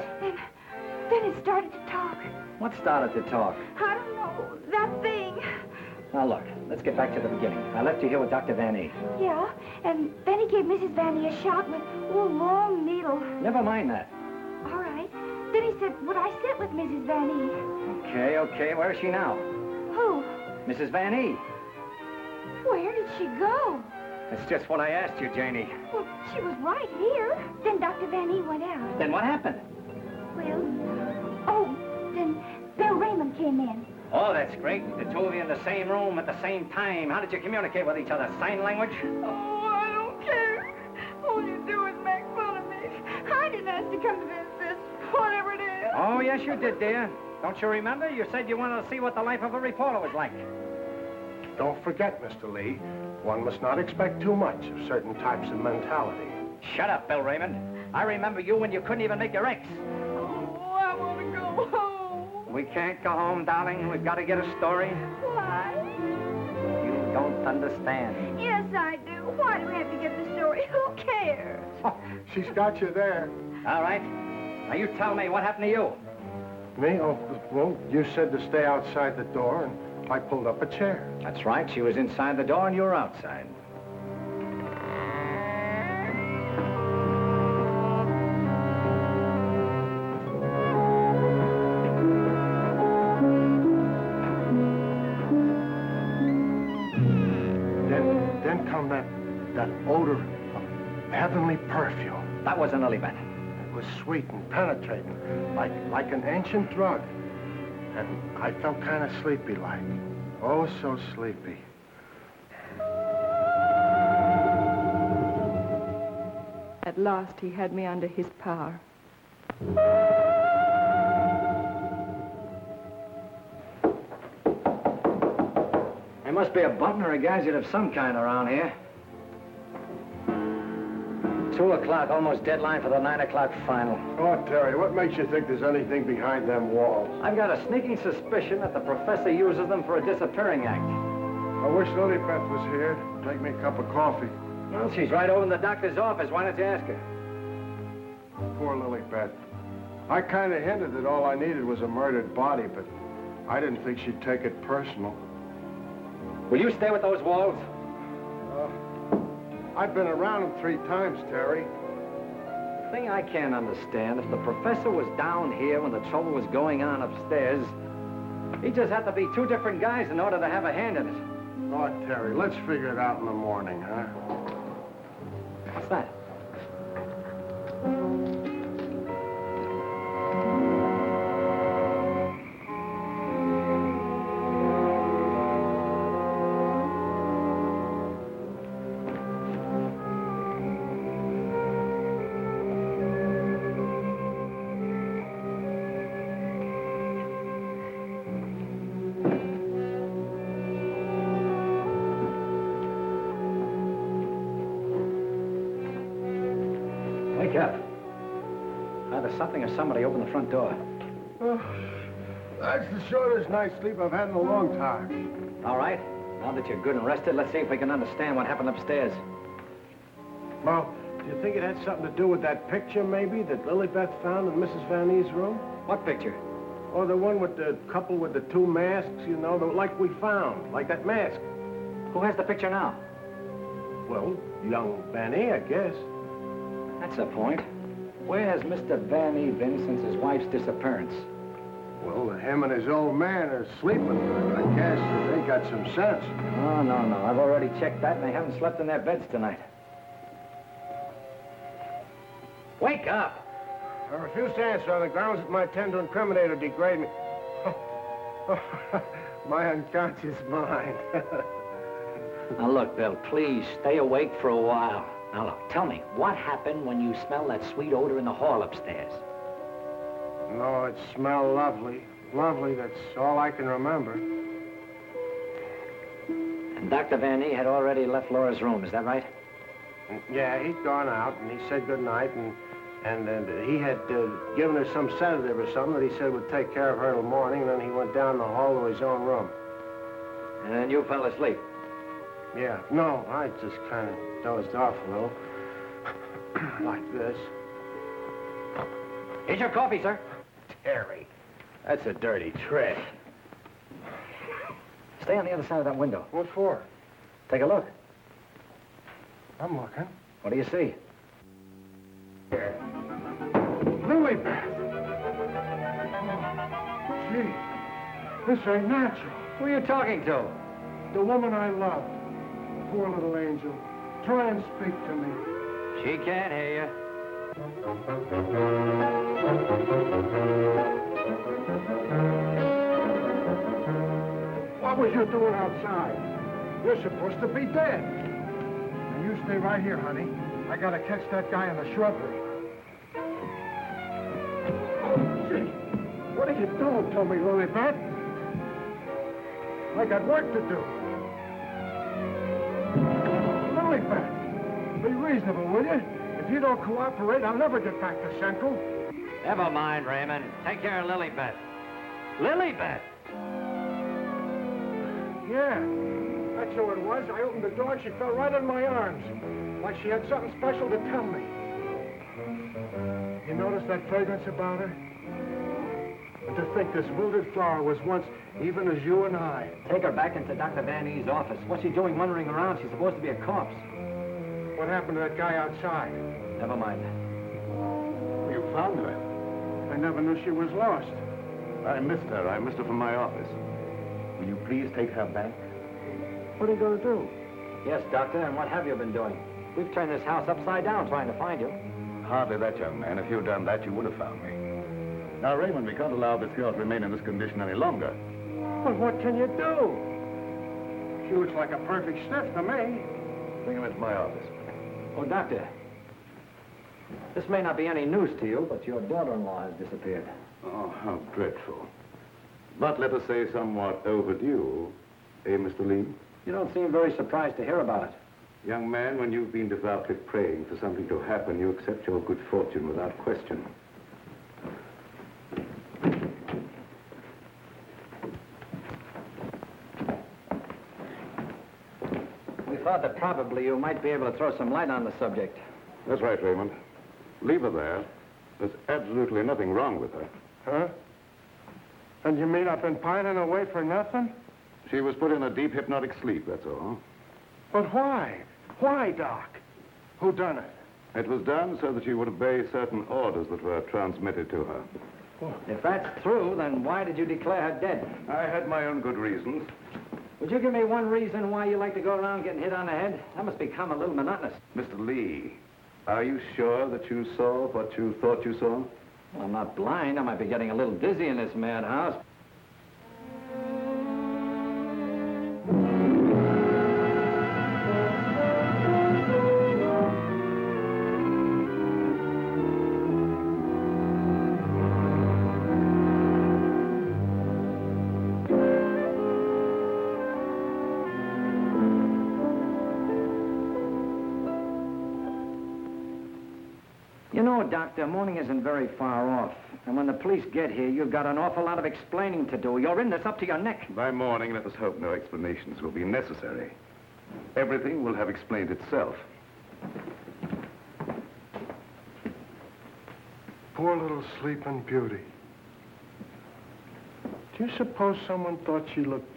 Then it started to talk. What started to talk? I don't know. That thing. Now, look, let's get back to the beginning. I left you here with Dr. Van E. Yeah, and then he gave Mrs. Vanny a shot with a long needle. Never mind that. All right. Then he said, would I sit with Mrs. Vanny? Okay. Where is she now? Who? Mrs. Van E. Where did she go? That's just what I asked you, Janie. Well, she was right here. Then Dr. Vanny went out. Then what happened? Well, then Bill Raymond came in. Oh, that's great. The two of you in the same room at the same time. How did you communicate with each other? Sign language? Oh, I don't care. All you do is make fun of me. I didn't ask to come to this, whatever it is. Oh, yes, you did, dear. Don't you remember? You said you wanted to see what the life of a reporter was like. Don't forget, Mr. Lee, one must not expect too much of certain types of mentality. Shut up, Bill Raymond. I remember you when you couldn't even make your X. Oh, I want to go home. We can't go home, darling. We've got to get a story. Why? You don't understand. Yes, I do. Why do we have to get the story? Who cares? She's got you there. All right. Now, you tell me, what happened to you? Me? Oh, well, you said to stay outside the door, and I pulled up a chair. That's right. She was inside the door and you were outside. Then come that odor of heavenly perfume. That was an lily pad. It was sweet and penetrating, like an ancient drug. And I felt kind of sleepy-like. Oh, so sleepy. At last, he had me under his power. There must be a button or a gadget of some kind around here. 2 o'clock, almost deadline for the 9 o'clock final. Oh, Terry, what makes you think there's anything behind them walls? I've got a sneaking suspicion that the professor uses them for a disappearing act. I wish Lilybeth was here to make me a cup of coffee. Well, she's right over in the doctor's office. Why don't you ask her? Poor Lilybeth. I kind of hinted that all I needed was a murdered body, but I didn't think she'd take it personal. Will you stay with those walls? I've been around them 3 times, Terry. The thing I can't understand, if the professor was down here when the trouble was going on upstairs, he just had to be 2 different guys in order to have a hand in it. Oh, Terry, let's figure it out in the morning, huh? What's that? Wake up. Either something or somebody opened the front door. Oh, that's the shortest night's sleep I've had in a long time. All right. Now that you're good and rested, let's see if we can understand what happened upstairs. Well, do you think it had something to do with that picture, maybe, that Lilybeth found in Mrs. Van E's room? What picture? Or the one with the couple with the 2 masks, you know, like we found, like that mask. Who has the picture now? Well, young Van E, I guess. That's the point. Where has Mr. Van E been since his wife's disappearance? Well, him and his old man are sleeping, but I guess they got some sense. Oh, no. I've already checked that, and they haven't slept in their beds tonight. Wake up! I refuse to answer on the grounds that my tend to incriminate or degrade me. My unconscious mind. Now, look, Bill, please stay awake for a while. Now, look, tell me, what happened when you smelled that sweet odor in the hall upstairs? No, it smelled lovely. Lovely, that's all I can remember. And Dr. Van E had already left Laura's room, is that right? Yeah, he'd gone out, and he said goodnight, and he had given her some sedative or something that he said would take care of her till morning, and then he went down the hall to his own room. And then you fell asleep? Yeah, no, I just kind of dozed off a little. Like this. Here's your coffee, sir. Terry, that's a dirty trick. Stay on the other side of that window. What for? Take a look. I'm looking. What do you see? Lily Beth! Gee, this ain't natural. Who are you talking to? The woman I loved. Poor little angel. Try and speak to me. She can't hear you. What was you doing outside? You're supposed to be dead. Now you stay right here, honey. I gotta catch that guy in the shrubbery. Oh, gee. What are you doing to me, Lilybeth? I got work to do. Lilybeth, be reasonable, will you? If you don't cooperate, I'll never get back to Central. Never mind, Raymond. Take care of Lilybeth. Lilybeth! Yeah, that's who it was. I opened the door and she fell right in my arms. Like she had something special to tell me. You notice that fragrance about her? And to think this wilted flower was once even as you and I. Take her back into Dr. Van E's office. What's she doing wandering around? She's supposed to be a corpse. What happened to that guy outside? Never mind. You found her. I never knew she was lost. I missed her. I missed her from my office. Will you please take her back? What are you going to do? Yes, Doctor, and what have you been doing? We've turned this house upside down trying to find you. Hardly that, young man. If you'd done that, you would have found me. Now, Raymond, we can't allow this girl to remain in this condition any longer. But what can you do? She looks like a perfect stiff to me. Bring him into my office. Oh, Doctor, this may not be any news to you, but your daughter-in-law has disappeared. Oh, how dreadful. But let us say somewhat overdue, eh, Mr. Lee? You don't seem very surprised to hear about it. Young man, when you've been devoutly praying for something to happen, you accept your good fortune without question. We thought that probably you might be able to throw some light on the subject. That's right, Raymond. Leave her there. There's absolutely nothing wrong with her. Huh? And you mean I've been pining away for nothing? She was put in a deep hypnotic sleep, that's all. But why? Why, Doc? Who done it? It was done so that she would obey certain orders that were transmitted to her. If that's true, then why did you declare her dead? I had my own good reasons. Would you give me one reason why you like to go around getting hit on the head? That must become a little monotonous. Mr. Lee, are you sure that you saw what you thought you saw? Well, I'm not blind. I might be getting a little dizzy in this madhouse. You know, Doctor, morning isn't very far off. And when the police get here, you've got an awful lot of explaining to do. You're in this up to your neck. By morning, let us hope no explanations will be necessary. Everything will have explained itself. Poor little sleeping beauty. Do you suppose someone thought she looked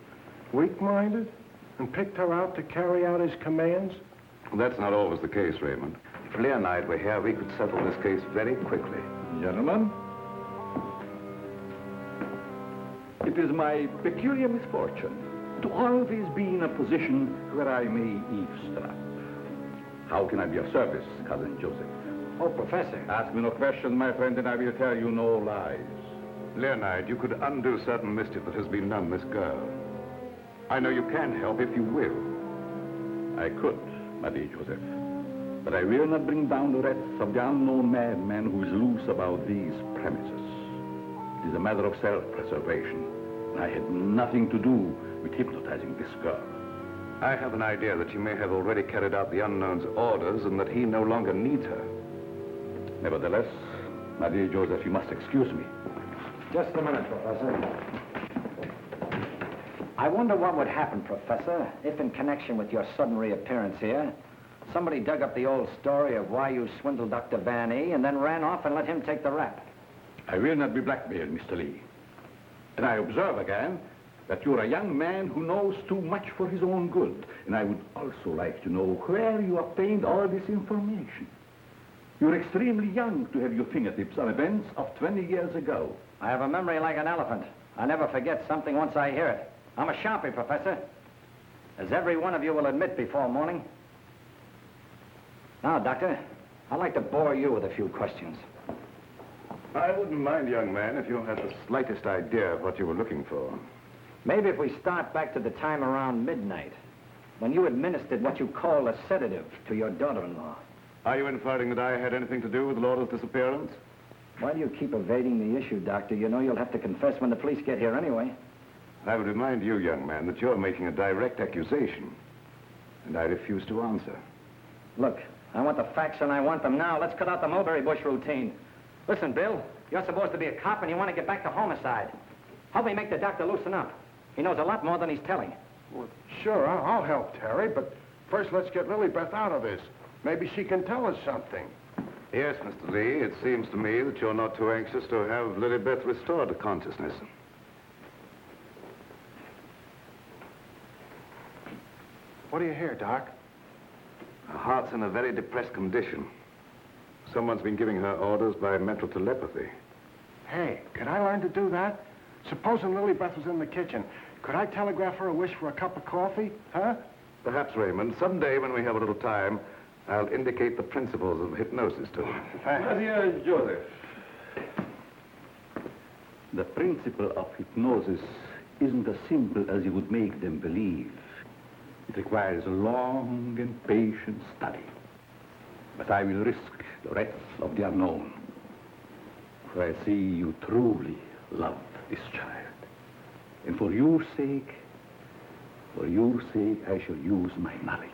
weak-minded and picked her out to carry out his commands? That's not always the case, Raymond. If Lee and I were here, we could settle this case very quickly. Gentlemen, it is my peculiar misfortune to always be in a position where I may eavesdrop. How can I be of service, Cousin Joseph? Oh, Professor. Ask me no questions, my friend, and I will tell you no lies. Leonard, you could undo certain mischief that has been done this girl. I know you can help if you will. I could, my dear Joseph. But I will not bring down the wrath of the unknown madman who is loose about these premises. It is a matter of self-preservation. I had nothing to do with hypnotizing this girl. I have an idea that she may have already carried out the unknown's orders and that he no longer needs her. Nevertheless, my dear Joseph, you must excuse me. Just a minute, Professor. I wonder what would happen, Professor, if in connection with your sudden reappearance here, somebody dug up the old story of why you swindled Dr. Van E and then ran off and let him take the rap. I will not be blackmailed, Mr. Lee. And I observe again that you're a young man who knows too much for his own good. And I would also like to know where you obtained all this information. You're extremely young to have your fingertips on events of 20 years ago. I have a memory like an elephant. I never forget something once I hear it. I'm a sharpie, Professor. As every one of you will admit before morning. Now, Doctor, I'd like to bore you with a few questions. I wouldn't mind, young man, if you had the slightest idea of what you were looking for. Maybe if we start back to the time around midnight, when you administered what you call a sedative to your daughter-in-law. Are you inferring that I had anything to do with Laura's disappearance? Why do you keep evading the issue, Doctor? You know you'll have to confess when the police get here anyway. I would remind you, young man, that you're making a direct accusation, and I refuse to answer. Look, I want the facts and I want them now. Let's cut out the mulberry bush routine. Listen, Bill, you're supposed to be a cop and you want to get back to homicide. Help me make the doctor loosen up. He knows a lot more than he's telling. Well, sure, I'll help Terry, but first let's get Lilybeth out of this. Maybe she can tell us something. Yes, Mr. Lee, it seems to me that you're not too anxious to have Lilybeth restored to consciousness. What do you hear, Doc? Her heart's in a very depressed condition. Someone's been giving her orders by mental telepathy. Hey, could I learn to do that? Supposing Lilybeth was in the kitchen, could I telegraph her a wish for a cup of coffee, huh? Perhaps, Raymond, someday when we have a little time, I'll indicate the principles of hypnosis to her. My dear Joseph, the principle of hypnosis isn't as simple as you would make them believe. It requires a long and patient study. But I will risk the rest of the unknown. For I see you truly love this child. And for your sake, I shall use my knowledge.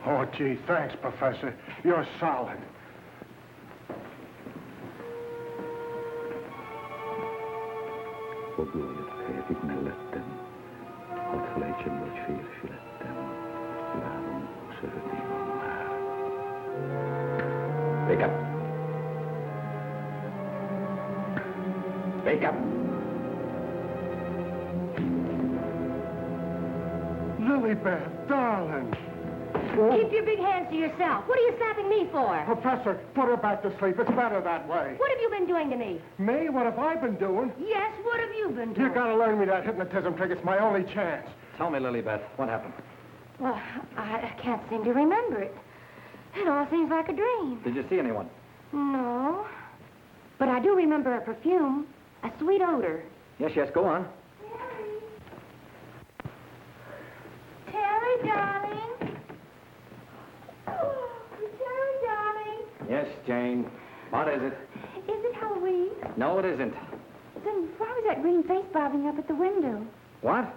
Oh, gee, thanks, Professor. You're solid. Wake up. Wake up. Lilybeth, darling. Keep your big hands to yourself. What are you slapping me for? Professor, put her back to sleep. It's better that way. What have you been doing to me? Me? What have I been doing? Yes, what have you been doing? You gotta learn me that hypnotism trick. It's my only chance. Tell me, Lilybeth, what happened? Well, I can't seem to remember it. It all seems like a dream. Did you see anyone? No. But I do remember a perfume, a sweet odor. Yes, go on. Terry, darling. Oh, Terry, darling. Yes, Jane. What is it? Is it Halloween? No, it isn't. Then why was that green face bobbing up at the window? What?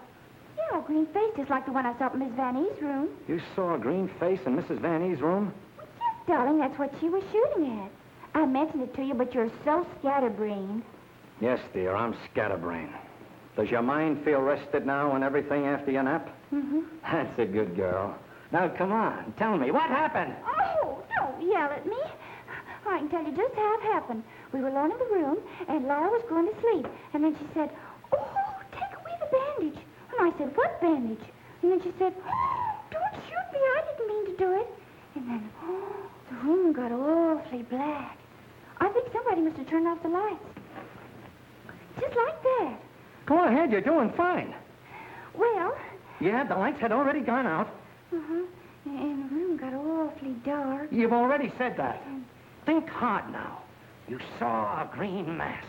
Yeah, a green face just like the one I saw in Miss Van E's room. You saw a green face in Mrs. Van E's room? Yes, darling, that's what she was shooting at. I mentioned it to you, but you're so scatterbrained. Yes, dear, I'm scatterbrained. Does your mind feel rested now and everything after your nap? Mm-hmm. That's a good girl. Now, come on, tell me, what happened? Oh, don't yell at me. I can tell you just how it happened. We were alone in the room, and Laura was going to sleep. And then she said, oh, take away the bandage. And I said, what bandage? And then she said, oh, don't shoot me. I didn't mean to do it. And then, the room got awfully black. I think somebody must have turned off the lights. Just like that. Go ahead, you're doing fine. Well... Yeah, the lights had already gone out. Uh-huh. And the room got awfully dark. You've already said that. Think hard now. You saw a green mask.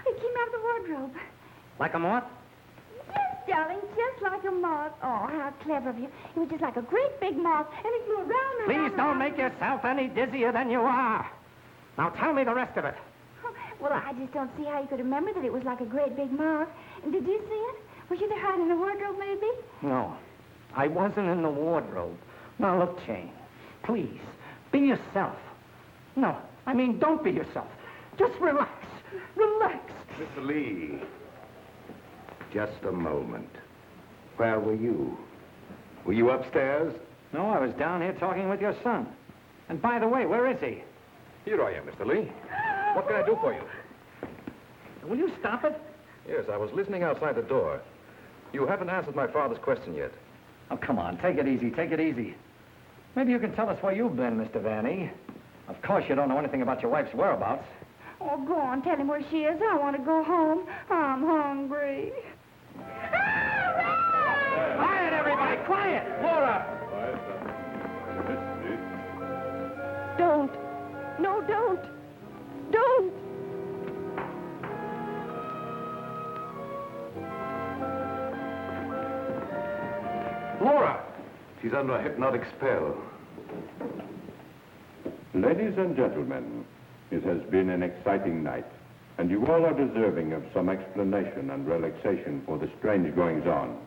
It came out of the wardrobe. Like a moth? Yes, darling, just like a moth. Oh, how clever of you. It was just like a great big moth, and it flew around and Please around, don't around. make yourself any dizzier than you are. Now tell me the rest of it. Well, I just don't see how you could remember that it was like a great big moth. And did you see it? Was you there hiding in the wardrobe, maybe? No, I wasn't in the wardrobe. Now, look, Jane, please, be yourself. No, I mean, don't be yourself. Just relax. Relax. Mr. Lee, just a moment. Where were you? Were you upstairs? No, I was down here talking with your son. And by the way, where is he? Here I am, Mr. Lee. What can I do for you? Will you stop it? Yes, I was listening outside the door. You haven't answered my father's question yet. Oh, come on, take it easy, take it easy. Maybe you can tell us where you've been, Mr. Vanny. Of course you don't know anything about your wife's whereabouts. Oh, go on, tell him where she is. I want to go home. I'm hungry. Quiet, everybody, quiet! Laura! Don't. No, don't. Don't. Laura! She's under a hypnotic spell. Ladies and gentlemen, it has been an exciting night, and you all are deserving of some explanation and relaxation for the strange goings-on.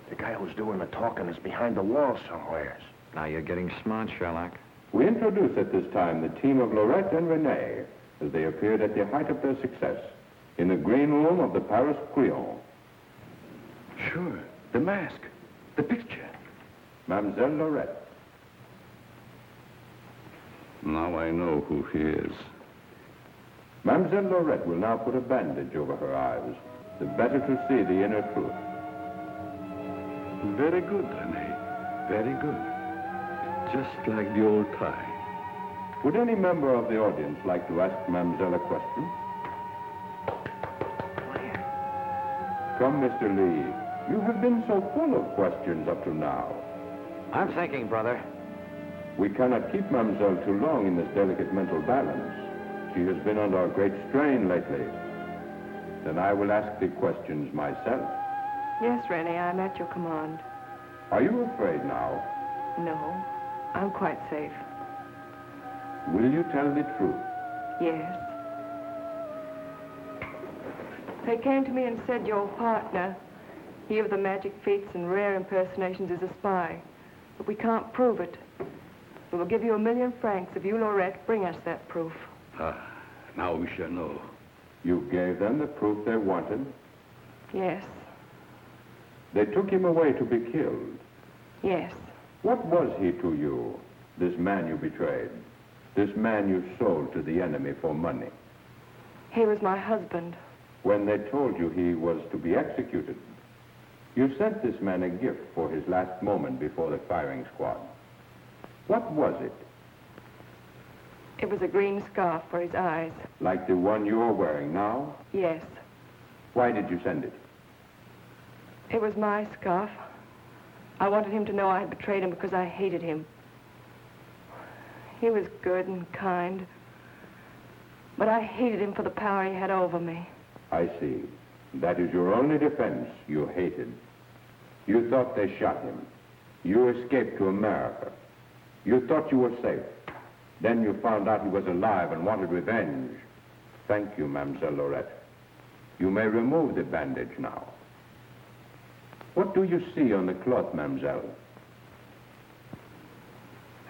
The guy who's doing the talking is behind the wall somewheres. Now you're getting smart, Sherlock. We introduce at this time the team of Lorette and Renee as they appeared at the height of their success in the green room of the Paris Creole. Sure, the mask, the picture. Mademoiselle Lorette. Now I know who he is. Mademoiselle Lorette will now put a bandage over her eyes, the better to see the inner truth. Very good, Renee. Very good. Just like the old time. Would any member of the audience like to ask Mademoiselle a question? Come, Mr. Lee. You have been so full of questions up to now. I'm thinking, brother. We cannot keep Mademoiselle too long in this delicate mental balance. She has been under a great strain lately. Then I will ask the questions myself. Yes, Rennie, I'm at your command. Are you afraid now? No, I'm quite safe. Will you tell the truth? Yes. They came to me and said your partner, he of the magic feats and rare impersonations, is a spy. But we can't prove it. We will give you 1,000,000 francs if you, Lorette, bring us that proof. Now we shall know. You gave them the proof they wanted? Yes. They took him away to be killed? Yes. What was he to you, this man you betrayed? This man you sold to the enemy for money? He was my husband. When they told you he was to be executed, you sent this man a gift for his last moment before the firing squad. What was it? It was a green scarf for his eyes. Like the one you're wearing now? Yes. Why did you send it? It was my scarf. I wanted him to know I had betrayed him because I hated him. He was good and kind, but I hated him for the power he had over me. I see. That is your only defense. You hated. You thought they shot him. You escaped to America. You thought you were safe. Then you found out he was alive and wanted revenge. Thank you, Mademoiselle Lorette. You may remove the bandage now. What do you see on the cloth, Mademoiselle?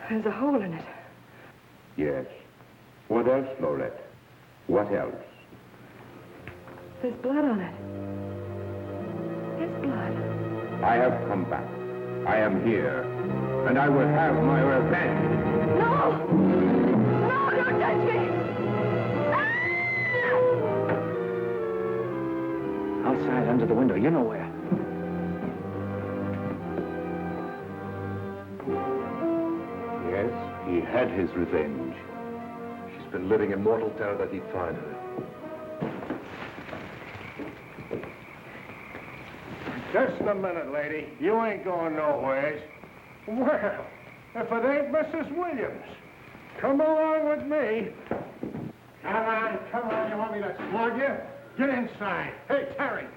There's a hole in it. Yes. What else, Lorette? What else? There's blood on it. There's blood. I have come back. I am here. And I will have my revenge. No! No, don't touch me! Outside, under the window, you know where. Yes, he had his revenge. She's been living in mortal terror that he'd find her. Just a minute, lady. You ain't going nowheres. Well, if it ain't Mrs. Williams. Come along with me. Come on. You want me to slug you? Get inside. Hey, Terry,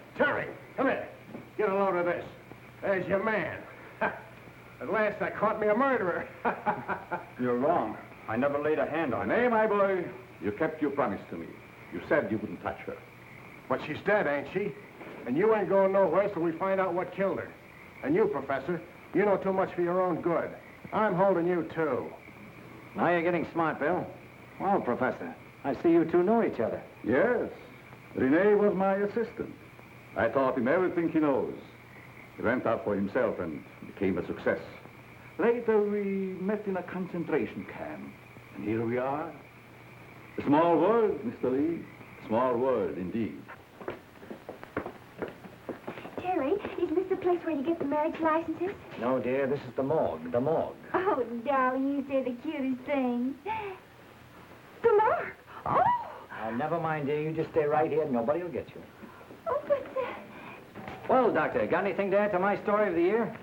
come here. Get a load of this. There's your man. At last I caught me a murderer. You're wrong. I never laid a hand on her. Nay, my boy, you kept your promise to me. You said you wouldn't touch her. But she's dead, ain't she? And you ain't going nowhere till we find out what killed her. And you, Professor, you know too much for your own good. I'm holding you, too. Now you're getting smart, Bill. Well, Professor, I see you two know each other. Yes. Rene was my assistant. I taught him everything he knows. He went out for himself and became a success. Later, we met in a concentration camp. And here we are. A small world, Mr. Lee. A small world, indeed. Terry, place where you get the marriage licenses? No, dear, this is the morgue. The morgue. Oh, darling, you say the cutest thing. The mark. Oh! Never mind, dear. You just stay right here. Nobody will get you. Oh, but... Well, Doctor, got anything to add to my story of the year?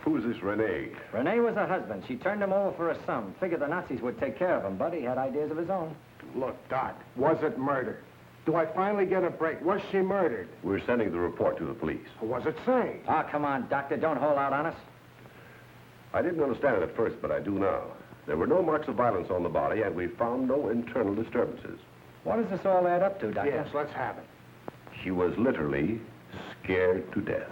Who's this Renee? Renee was her husband. She turned him over for a sum. Figured the Nazis would take care of him, but he had ideas of his own. Look, Doc, was it murder? Do I finally get a break? Was she murdered? We're sending the report to the police. What does it say? Oh, come on, Doctor. Don't hold out on us. I didn't understand it at first, but I do now. There were no marks of violence on the body, and we found no internal disturbances. What does this all add up to, Doctor? Yes, let's have it. She was literally scared to death.